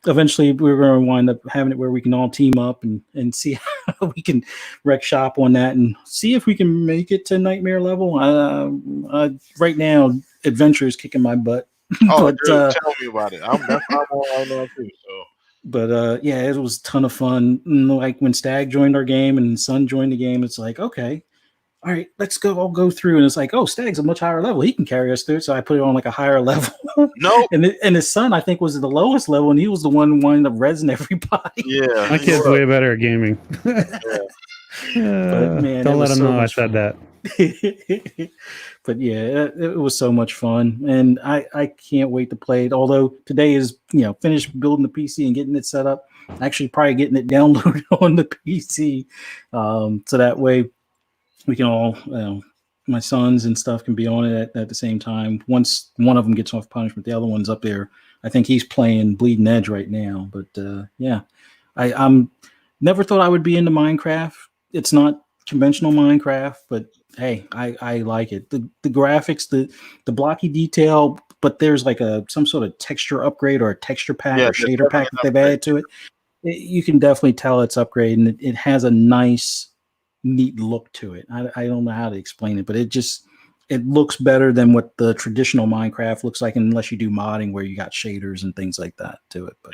eventually we're going to wind up having it where we can all team up and see how we can wreck shop on that and see if we can make it to nightmare level. Right now, adventure is kicking my butt. Oh, dude, tell me about it. That's what I'm on right now too. So. But yeah, it was a ton of fun. Like when Stag joined our game and Son joined the game, it's like, okay, all right, let's go. I'll go through. And it's like, oh, Stag's a much higher level. He can carry us through it. So I put it on like a higher level. No. And his son, I think, was at the lowest level, and he was the one who wound up rezzing everybody. Yeah. My kid's way better at gaming. But man, don't let him know I said that. But yeah, it was so much fun, and I can't wait to play it. Although today is finished building the PC and getting it set up. Actually, probably getting it downloaded on the PC, so that way we can all my sons and stuff can be on it at the same time. Once one of them gets off punishment, the other one's up there. I think he's playing Bleeding Edge right now. But yeah, I'm never thought I would be into Minecraft. It's not conventional Minecraft, but hey, I like it. The graphics, the blocky detail, but there's like some sort of texture upgrade or a texture pack or shader pack that they've added to it. You can definitely tell it's upgrade, and it has a nice, neat look to it. I don't know how to explain it, but it looks better than what the traditional Minecraft looks like, unless you do modding where you got shaders and things like that to it. But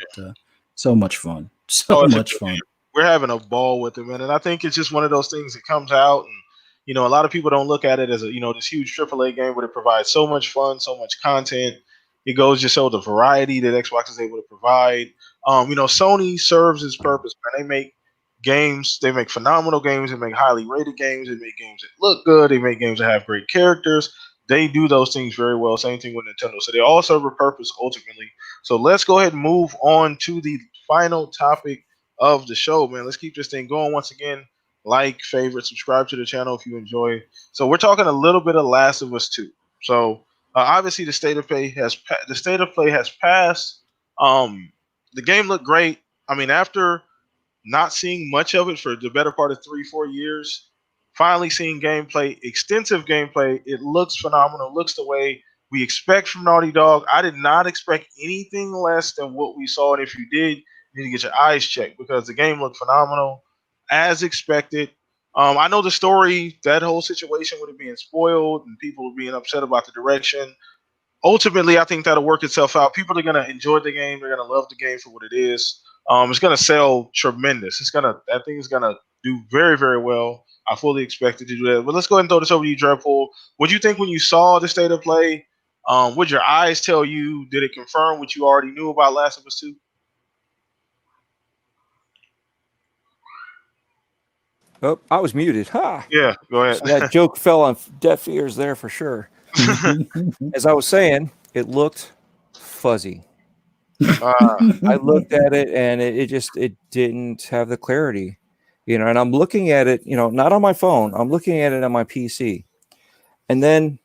so much fun. So much fun. We're having a ball with it, man. And I think it's just one of those things that comes out, and a lot of people don't look at it as this huge AAA game, but it provides so much fun, so much content. It goes to show the variety that Xbox is able to provide. Sony serves its purpose, man. They make games, they make phenomenal games, they make highly rated games, they make games that look good, they make games that have great characters. They do those things very well. Same thing with Nintendo. So they all serve a purpose ultimately. So let's go ahead and move on to the final topic of the show, man. Let's keep this thing going. Once again, like, favorite, subscribe to the channel if you enjoy. So we're talking a little bit of Last of Us 2. So obviously the state of play has passed. The game looked great. I mean, after not seeing much of it for the better part of 3-4 years, finally seeing gameplay, extensive gameplay, it looks phenomenal. It looks the way we expect from Naughty Dog. I did not expect anything less than what we saw, and if you did, you need to get your eyes checked because the game looked phenomenal, as expected. I know the story, that whole situation with it being spoiled and people being upset about the direction. Ultimately, I think that'll work itself out. People are going to enjoy the game. They're going to love the game for what it is. It's going to sell tremendous. That thing is going to do very, very well. I fully expect it to do that. But let's go ahead and throw this over to you, Dreadpool. What did you think when you saw the state of play? What did your eyes tell you? Did it confirm what you already knew about Last of Us 2? Oh, I was muted. Ha! Yeah, go ahead. So that joke fell on deaf ears there for sure. As I was saying, it looked fuzzy. I looked at it and it didn't have the clarity, and I'm looking at it, not on my phone. I'm looking at it on my PC. And then,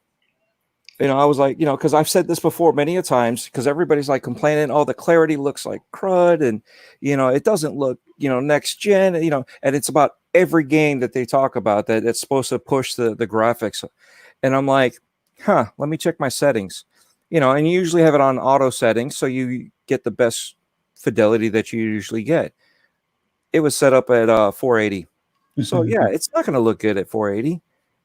I was like, because I've said this before many a times, because everybody's like complaining, oh, the clarity looks like crud and, it doesn't look, next gen, and it's about every game that they talk about that's supposed to push the graphics. And I'm like, let me check my settings, and you usually have it on auto settings. So you get the best fidelity that you usually get. It was set up at 480. So yeah, it's not going to look good at 480.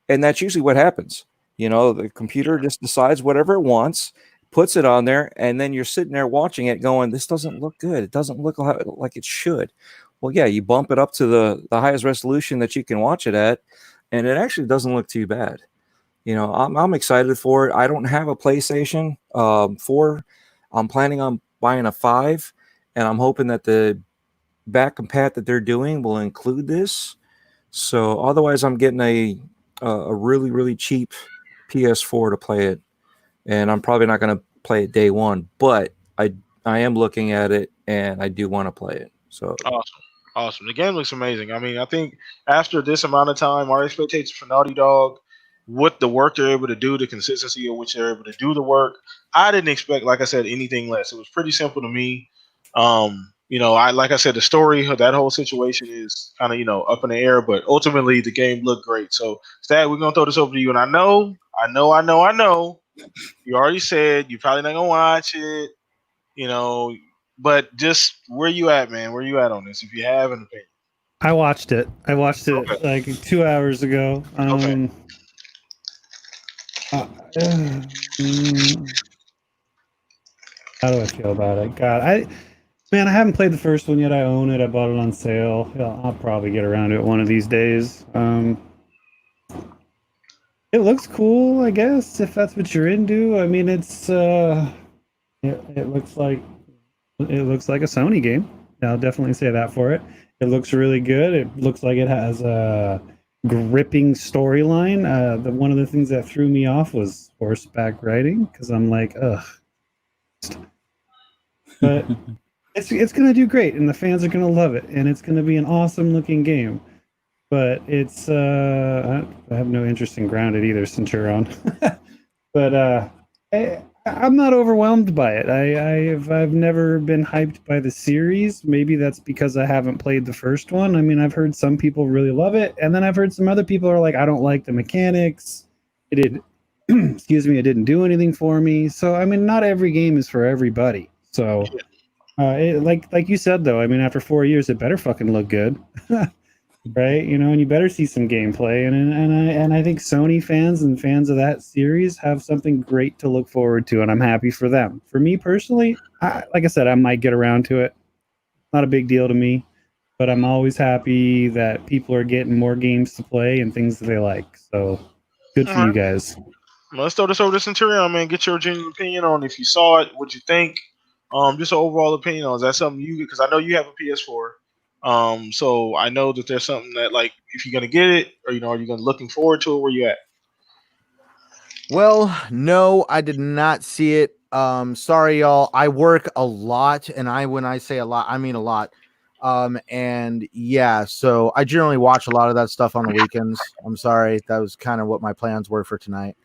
And that's usually what happens. The computer just decides whatever it wants, puts it on there, and then you're sitting there watching it going, this doesn't look good. It doesn't look like it should. Well, yeah, you bump it up to the highest resolution that you can watch it at, and it actually doesn't look too bad. I'm excited for it. I don't have a PlayStation 4. I'm planning on buying a 5, and I'm hoping that the back compat that they're doing will include this. So otherwise, I'm getting a really, really cheap PS4 to play it, and I'm probably not going to play it day one, but I am looking at it, and I do want to play it. So awesome. Awesome. The game looks amazing. I mean, I think after this amount of time, our expectations for Naughty Dog, what the work they're able to do, the consistency of which they're able to do the work, I didn't expect, like I said, anything less. It was pretty simple to me. I like I said, the story of that whole situation is kind of up in the air, but ultimately the game looked great. So, Stag, we're gonna throw this over to you, and I know. You already said you're probably not gonna watch it, you know, but just where you at, man? Where you at on this? If you have an opinion. I watched it. Okay. Like 2 hours ago. Okay. How do I feel about it? God, I haven't played the first one yet. I own it. I bought it on sale. Yeah, I'll probably get around to it one of these days. It looks cool, I guess, if that's what you're into. I mean, it looks like a Sony game. I'll definitely say that for it. It looks really good. It looks like it has a gripping storyline. One of the things that threw me off was horseback riding because I'm like, ugh. But it's gonna do great, and the fans are gonna love it, and it's gonna be an awesome looking game. But it's I have no interest in Grounded either, since you're on. But I'm not overwhelmed by it. I've never been hyped by the series. Maybe that's because I haven't played the first one. I mean, I've heard some people really love it, and then I've heard some other people are like, I don't like the mechanics. It did, excuse me, it didn't do anything for me. So I mean, not every game is for everybody. So, like you said though, I mean, after 4 years, it better fucking look good. Right, and you better see some gameplay, and I think Sony fans and fans of that series have something great to look forward to, and I'm happy for them. For me personally, like I said, I might get around to it. Not a big deal to me, but I'm always happy that people are getting more games to play and things that they like. So good for you guys. Well, let's throw this over to Centurion, man. Get your genuine opinion on if you saw it, what you think. Just an overall opinion on. Is that something because I know you have a PS4. So I know that there's something that, like, if you're gonna get it, or are you gonna looking forward to it? Where you at? Well, no, I did not see it. Sorry, y'all. I work a lot, and when I say a lot, I mean a lot. And yeah, so I generally watch a lot of that stuff on the weekends. I'm sorry, that was kind of what my plans were for tonight.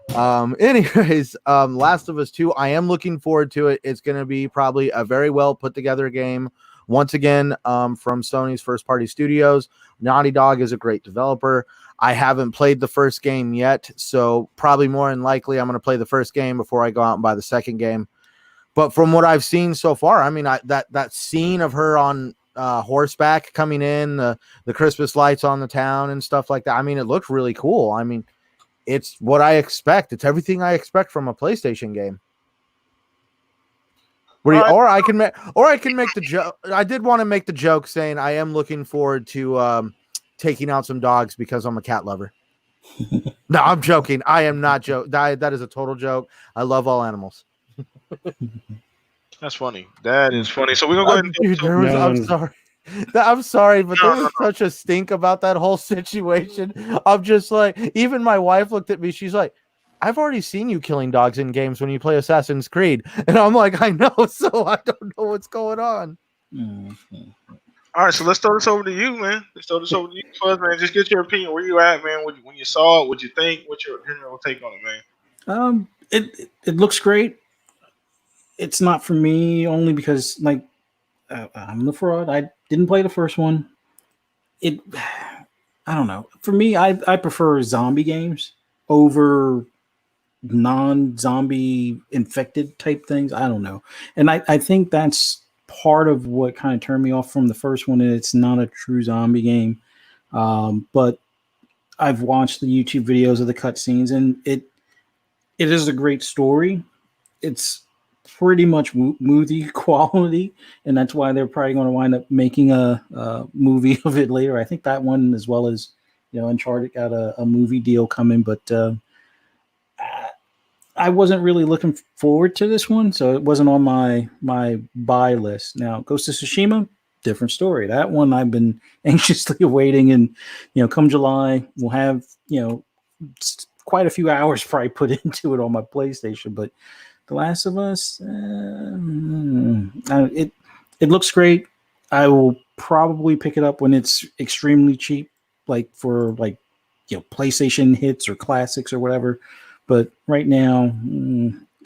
Anyways, Last of Us 2, I am looking forward to it. It's gonna be probably a very well put together game. Once again, from Sony's first party studios. Naughty Dog is a great developer. I haven't played the first game yet, so probably more than likely I'm going to play the first game before I go out and buy the second game. But from what I've seen so far, I mean, that scene of her on horseback coming in, the Christmas lights on the town and stuff like that, I mean, it looked really cool. I mean, it's what I expect. It's everything I expect from a PlayStation game. Or I can make the joke. I did want to make the joke saying I am looking forward to taking out some dogs because I'm a cat lover. No, I'm joking. I am not joking. That is a total joke. I love all animals. That's funny. That is funny. So we're gonna go ahead and I'm sorry. I'm sorry, but there was such a stink about that whole situation. I'm just like, even my wife looked at me. She's like, I've already seen you killing dogs in games when you play Assassin's Creed. And I'm like, I know, so I don't know what's going on. Mm-hmm. All right, so let's throw this over to you, man. Let's throw this over to you first, man. Just get your opinion. Where you at, man? When you saw it, what you think? What's your general take on it, man? It looks great. It's not for me only because, like, I'm the fraud. I didn't play the first one. I don't know. For me, I prefer zombie games over non-zombie infected type things. I don't know. And I think that's part of what kind of turned me off from the first one. It's not a true zombie game. But I've watched the YouTube videos of the cutscenes, and it is a great story. It's pretty much movie quality, and that's why they're probably going to wind up making a movie of it later. I think that one, as well as Uncharted, got a movie deal coming, but I wasn't really looking forward to this one, so it wasn't on my buy list. Now, Ghost of Tsushima, different story. That one I've been anxiously awaiting, and come July, we'll have quite a few hours probably put into it on my PlayStation. But The Last of Us, it looks great. I will probably pick it up when it's extremely cheap, like for like, PlayStation hits or classics or whatever. But right now,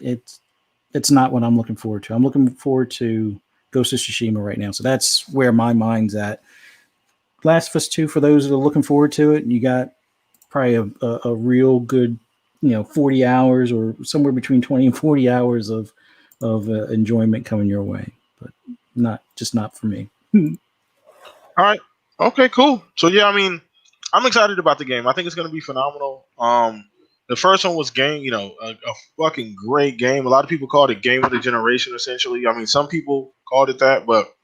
it's not what I'm looking forward to. I'm looking forward to Ghost of Tsushima right now. So that's where my mind's at. Last of Us 2, for those that are looking forward to it, you got probably a real good, 40 hours or somewhere between 20 and 40 hours of enjoyment coming your way. But not for me. All right. Okay, cool. So yeah, I mean, I'm excited about the game. I think it's going to be phenomenal. The first one was a fucking great game. A lot of people called it game of the generation, essentially. I mean, some people called it that, but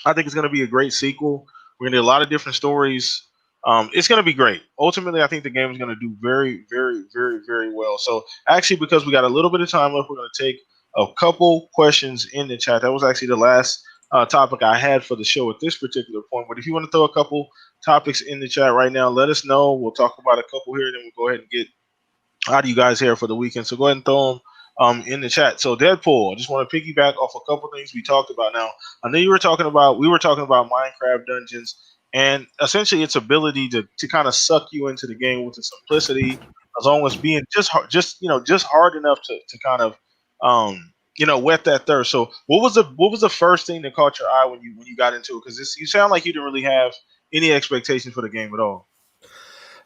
I think it's going to be a great sequel. We're going to get a lot of different stories. It's going to be great. Ultimately, I think the game is going to do very, very, very, very well. So actually, because we got a little bit of time left, we're going to take a couple questions in the chat. That was actually the last topic I had for the show at this particular point. But if you want to throw a couple topics in the chat right now, let us know. We'll talk about a couple here, and then we'll go ahead and get out of you guys here for the weekend. So go ahead and throw them in the chat. So Deadpool, I just want to piggyback off a couple things we talked about. Now, I know we were talking about Minecraft Dungeons and essentially its ability to kind of suck you into the game with the simplicity, as long as being just hard enough to kind of whet that thirst. So what was the first thing that caught your eye when you got into it? Because you sound like you didn't really have any expectations for the game at all.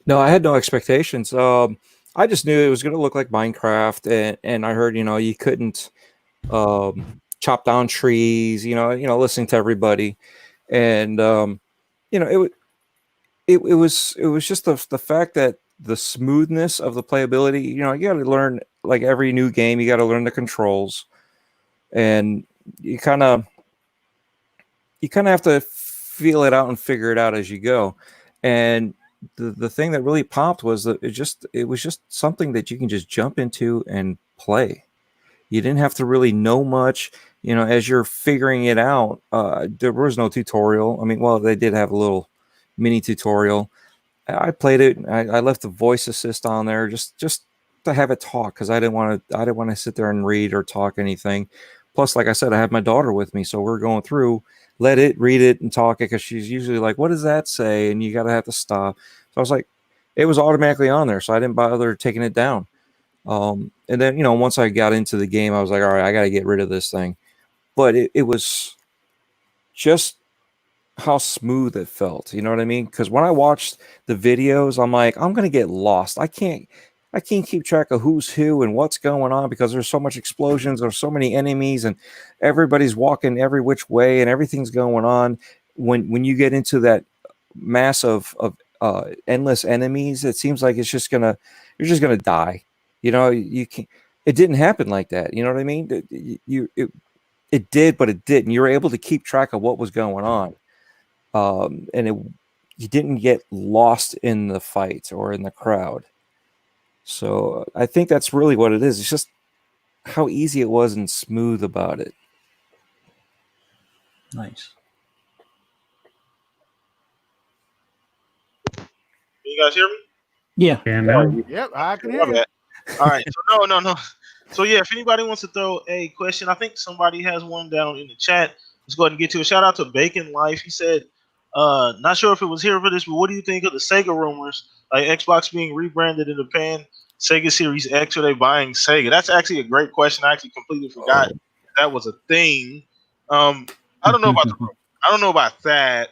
No, I had no expectations. I just knew it was going to look like Minecraft, and I heard you couldn't chop down trees. Listening to everybody, and it was just the fact that the smoothness of the playability. You got to learn, like every new game, you got to learn the controls, and you kind of have to feel it out and figure it out as you go, and the thing that really popped was that it was just something that you can just jump into and play. You didn't have to really know much, as you're figuring it out. There was no tutorial. I mean, well, they did have a little mini tutorial. I played it. I left the voice assist on there just to have it talk, because I didn't want to sit there and read or talk anything. Plus, like I said, I have my daughter with me, so we're going through. Let it read it and talk it, because she's usually like, what does that say? And you got to have to stop. So I was like, it was automatically on there, so I didn't bother taking it down. And then, once I got into the game, I was like, all right, I got to get rid of this thing. But it was just how smooth it felt. You know what I mean? Because when I watched the videos, I'm like, I'm going to get lost. I can't keep track of who's who and what's going on, because there's so much explosions, there's so many enemies, and everybody's walking every which way, and everything's going on. When you get into that mass of endless enemies, it seems like you're just gonna die. You can't. It didn't happen like that. You know what I mean? It did, but it didn't. You were able to keep track of what was going on, and you didn't get lost in the fight or in the crowd. So I think that's really what it is. It's just how easy it was and smooth about it. Nice. Can you guys hear me? Yeah. Yep, I can hear you. All right. So no. So yeah, if anybody wants to throw a question, I think somebody has one down in the chat. Let's go ahead and get to a shout out to Bacon Life. He said, not sure if it was here for this, but what do you think of the Sega rumors, like Xbox being rebranded in Japan, Sega Series X? Are they buying Sega? That's actually a great question. I actually completely forgot that was a thing. I don't know about I don't know about that.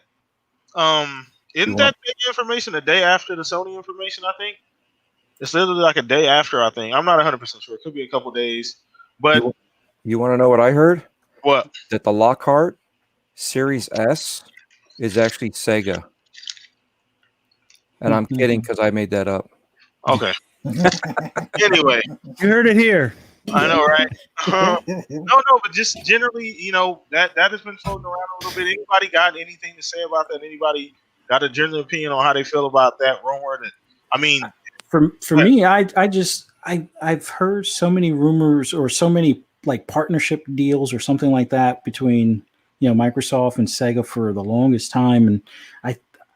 Isn't that big information a day after the Sony information? I think it's literally like a day after. I think I'm not 100% sure. It could be a couple days. But you want to know what I heard? What? That the Lockhart Series S is actually Sega. And I'm kidding, because I made that up. Okay. Anyway, you heard it here. I know, right? No, but just generally, that has been floating around a little bit. Anybody got anything to say about that? Anybody got a general opinion on how they feel about that rumor? I mean, for me, I've heard so many rumors or so many like partnership deals or something like that between Microsoft and Sega for the longest time, and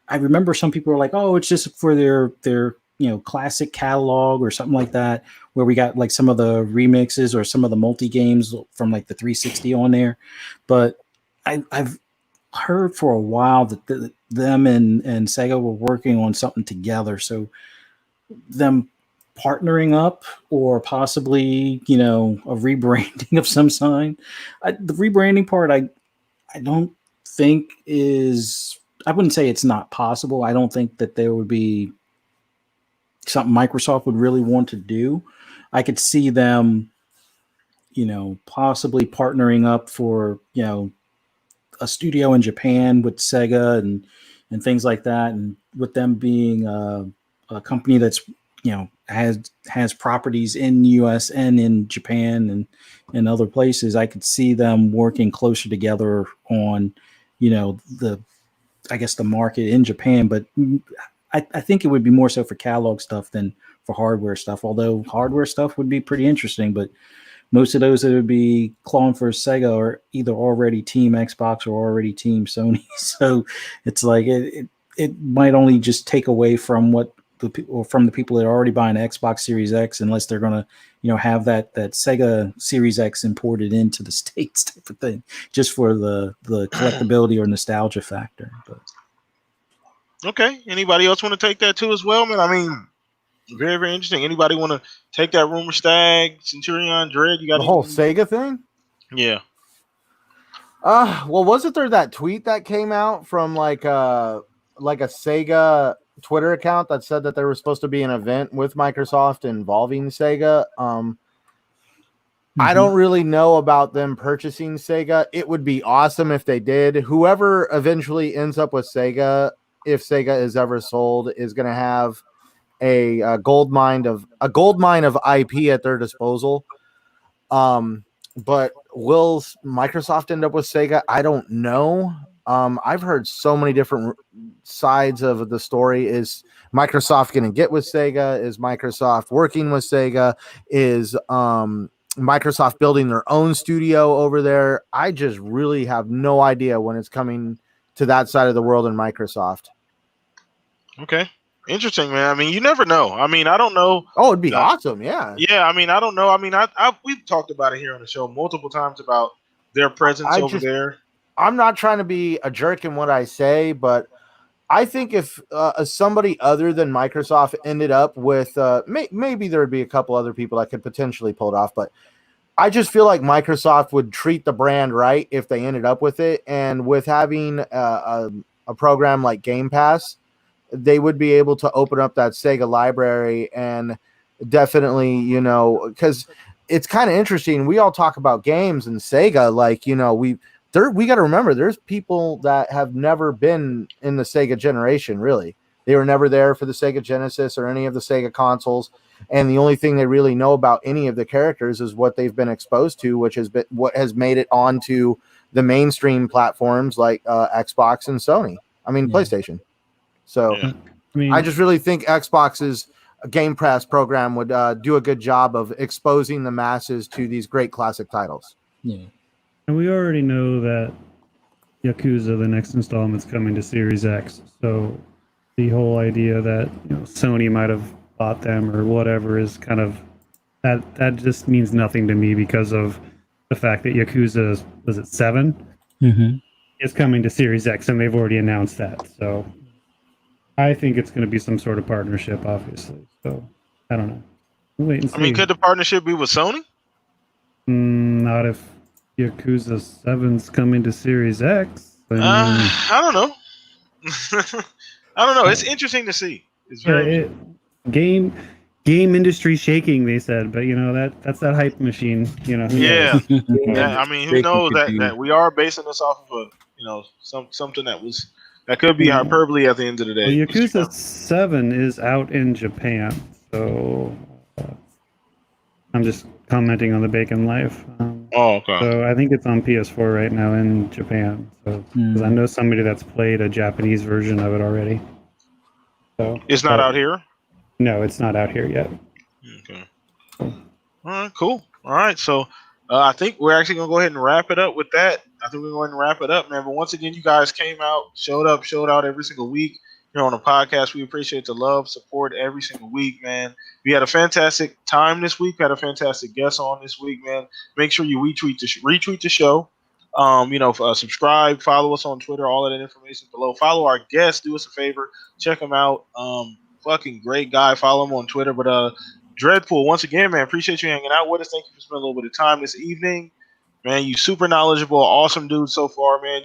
I remember some people were like, oh, it's just for their classic catalog or something like that, where we got like some of the remixes or some of the multi games from like the 360 on there. But I've heard for a while that them and Sega were working on something together. So them partnering up or possibly, a rebranding of some sign. The rebranding part, I don't think is, I wouldn't say it's not possible. I don't think that there would be something Microsoft would really want to do. I could see them, possibly partnering up for, a studio in Japan with Sega and things like that. And with them being a company that's, has properties in the US and in Japan and other places, I could see them working closer together on, the market in Japan. But I think it would be more so for catalog stuff than for hardware stuff, although hardware stuff would be pretty interesting. But most of those that would be clawing for Sega are either already Team Xbox or already Team Sony. So it's like it might only just take away from the people that are already buying Xbox Series X, unless they're going to, have that Sega Series X imported into the States type of thing, just for the collectability or nostalgia factor. But Okay. Anybody else want to take that too as well, man? I mean, very, very interesting. Anybody want to take that rumor, Stag, Centurion, Dread? You got The whole anything? Sega thing? Yeah. Well, wasn't there that tweet that came out from like a Sega Twitter account that said that there was supposed to be an event with Microsoft involving Sega? I don't really know about them purchasing Sega. It would be awesome if they did. Whoever eventually ends up with Sega, if Sega is ever sold, is going to have a gold mine of IP at their disposal. But will Microsoft end up with Sega? I don't know. I've heard so many different sides of the story. Is Microsoft going to get with Sega? Is Microsoft working with Sega? Is Microsoft building their own studio over there? I just really have no idea when it's coming to that side of the world in Microsoft. Okay. Interesting, man. I mean, you never know. I mean, I don't know. Oh, it'd be awesome. Yeah. Yeah. I mean, I don't know. I mean, we've talked about it here on the show multiple times about their presence over there. I'm not trying to be a jerk in what I say, but I think if somebody other than Microsoft ended up with, maybe there would be a couple other people that could potentially pull it off, but I just feel like Microsoft would treat the brand right if they ended up with it. And with having a program like Game Pass, they would be able to open up that Sega library and definitely, because it's kind of interesting. We all talk about games and Sega, like, we got to remember there's people that have never been in the Sega generation. Really. They were never there for the Sega Genesis or any of the Sega consoles. And the only thing they really know about any of the characters is what they've been exposed to, which has been what has made it onto the mainstream platforms like Xbox and Sony. PlayStation. So I just really think Xbox's Game Pass program would do a good job of exposing the masses to these great classic titles. Yeah. And we already know that Yakuza, the next installment's coming to Series X. So the whole idea that Sony might have bought them or whatever is kind of that just means nothing to me because of the fact that Yakuza was it 7 is coming to Series X, and they've already announced that. So I think it's going to be some sort of partnership, obviously. So I don't know. We'll wait and see. I mean, could the partnership be with Sony? Not if Yakuza 7's coming to Series X. I don't know. I don't know. It's interesting to see. It's very game industry shaking, they said, but that's that hype machine. Yeah. I mean, who knows that we are basing this off of something that could be hyperbole at the end of the day. Well, Yakuza 7 is out in Japan, so I'm just commenting on the Bacon Life. Okay. So I think it's on PS4 right now in Japan. So because I know somebody that's played a Japanese version of it already. So it's not out here? No, it's not out here yet. Okay. All right, cool. All right, so I think we're actually gonna go ahead and wrap it up with that. I think we're going to wrap it up, man. But once again, you guys came out, showed out every single week here on the podcast. We appreciate the love, support every single week, man. We had a fantastic time this week. We had a fantastic guest on this week, man. Make sure you retweet the show. Subscribe, follow us on Twitter, all of that information below. Follow our guests, do us a favor, check him out. Fucking great guy. Follow him on Twitter. But Dreadpool, once again, man, appreciate you hanging out with us. Thank you for spending a little bit of time this evening. Man, you super knowledgeable, awesome dude so far, man.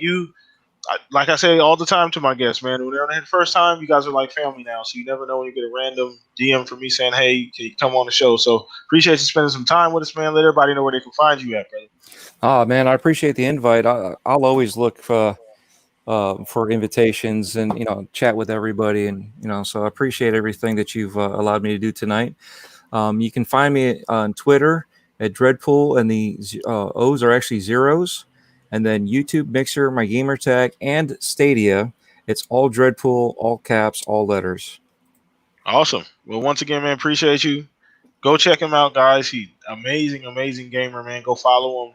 Like I say all the time to my guests, man, when they're on the first time, you guys are like family now. So you never know when you get a random DM from me saying, hey, can you come on the show? So appreciate you spending some time with us, man. Let everybody know where they can find you at, brother. Oh man, I appreciate the invite. I'll always look for invitations and chat with everybody, and so I appreciate everything that you've allowed me to do tonight. You can find me on Twitter at Dreadpool, and the O's are actually zeros. And then YouTube, Mixer, my gamer tag, and Stadia. It's all Dreadpool, all caps, all letters. Awesome. Well, once again, man, appreciate you. Go check him out, guys. He's amazing, amazing gamer, man. Go follow him.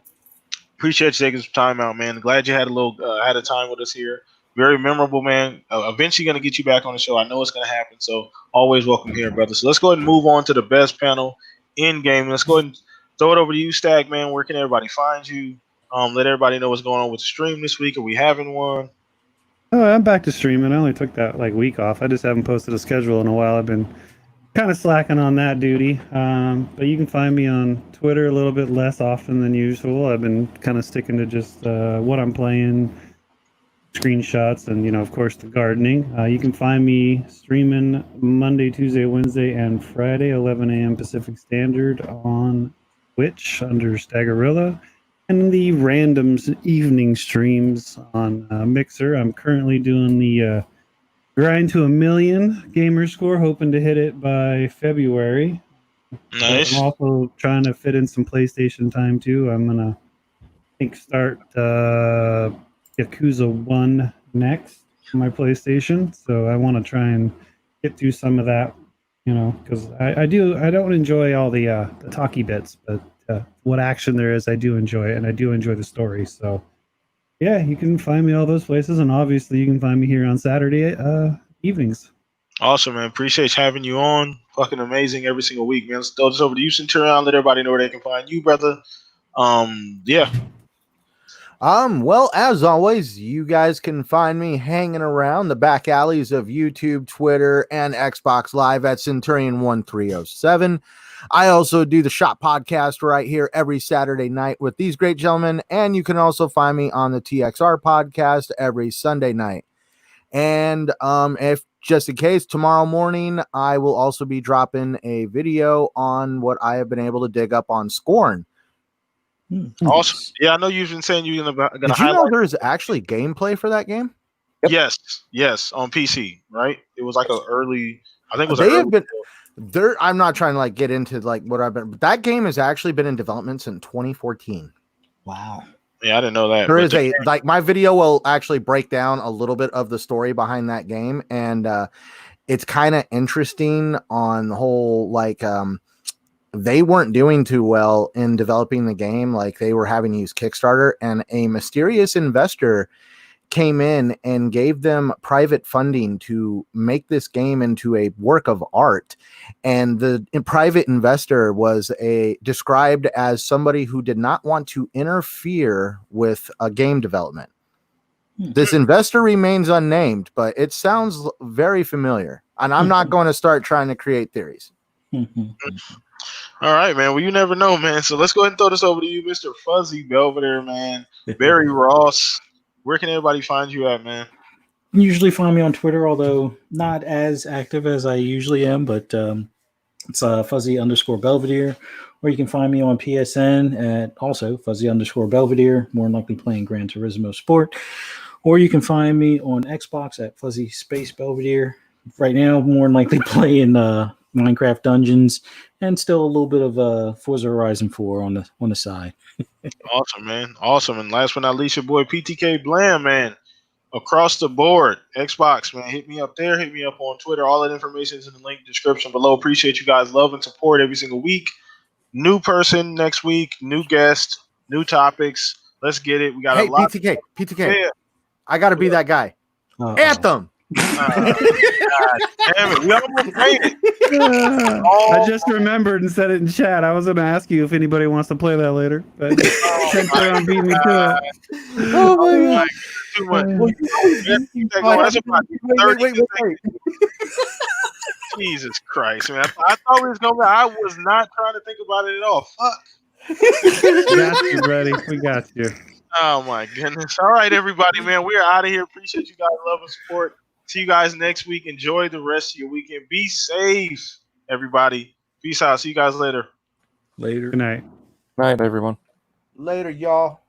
Appreciate you taking some time out, man. Glad you had a time with us here. Very memorable, man. Eventually going to get you back on the show. I know it's going to happen. So always welcome here, brother. So let's go ahead and move on to the best panel in gaming. Let's go ahead and throw it over to you, Stag, man. Where can everybody find you? Let everybody know what's going on with the stream this week. Are we having one? Oh, I'm back to streaming. I only took that week off. I just haven't posted a schedule in a while. I've been kind of slacking on that duty. But you can find me on Twitter a little bit less often than usual. I've been kind of sticking to just what I'm playing, screenshots, and of course the gardening. You can find me streaming Monday, Tuesday, Wednesday, and Friday, 11 a.m. Pacific Standard on Twitch under Staggerilla. And the random evening streams on Mixer. I'm currently doing the grind to 1 million gamer score, hoping to hit it by February. Nice. I'm also trying to fit in some PlayStation time too. I'm gonna start Yakuza 1 next on my PlayStation. So I want to try and get through some of that, because I don't enjoy all the talky bits, but what action there is, I do enjoy it, and I do enjoy the story. So, yeah, you can find me all those places, and obviously you can find me here on Saturday evenings. Awesome, man. Appreciate having you on. Fucking amazing every single week, man. Let's throw this over to you, Centurion. Let everybody know where they can find you, brother. Yeah. Well, as always, you guys can find me hanging around the back alleys of YouTube, Twitter, and Xbox Live at Centurion1307. I also do the Shop podcast right here every Saturday night with these great gentlemen, and you can also find me on the TXR podcast every Sunday night. And if just in case, tomorrow morning, I will also be dropping a video on what I have been able to dig up on Scorn. Awesome. Yeah, I know you've been saying you're gonna Did you know there's actually gameplay for that game? Yep. Yes, on PC, right? It was like an early. I think it was. They have been there. I'm not trying to get into what I've been. But that game has actually been in development since 2014. Wow. Yeah, I didn't know that. There is my video will actually break down a little bit of the story behind that game, and it's kind of interesting on the whole they weren't doing too well in developing the game. They were having to use Kickstarter, and a mysterious investor came in and gave them private funding to make this game into a work of art. And the private investor was described as somebody who did not want to interfere with a game development. This investor remains unnamed, but it sounds very familiar. And I'm not going to start trying to create theories. All right, man. Well, you never know, man. So let's go ahead and throw this over to you, Mr. Fuzzy Belvedere, man. Barry Ross. Where can everybody find you at, man? You usually find me on Twitter, although not as active as I usually am, but it's Fuzzy_Belvedere. Or you can find me on PSN at also Fuzzy_Belvedere, more than likely playing Gran Turismo Sport. Or you can find me on Xbox at Fuzzy Space Belvedere. Right now, more than likely playing Minecraft Dungeons, and still a little bit of Forza Horizon 4 on the side. Awesome, man. Awesome. And last but not least, your boy PTK Blam, man. Across the board, Xbox, man. Hit me up there. Hit me up on Twitter. All that information is in the link description below. Appreciate you guys' love and support every single week. New person next week. New guest. New topics. Let's get it. We got a lot. PTK. Yeah. I got to be that guy. Anthem. God damn it. We almost made it. I just remembered and said it in chat. I was going to ask you if anybody wants to play that later, but Tension beat me to it. Oh my god! Too much. Well, that's about 30 seconds. Jesus Christ, man. I thought we was going to I was not trying to think about it at all. Fuck. We got you, buddy. We got you. Oh, my goodness. All right, everybody, man. We're out of here. Appreciate you guys' love and support. See you guys next week. Enjoy the rest of your weekend. Be safe, everybody. Peace out. See you guys later. Later. Good night. Night, everyone. Later, y'all.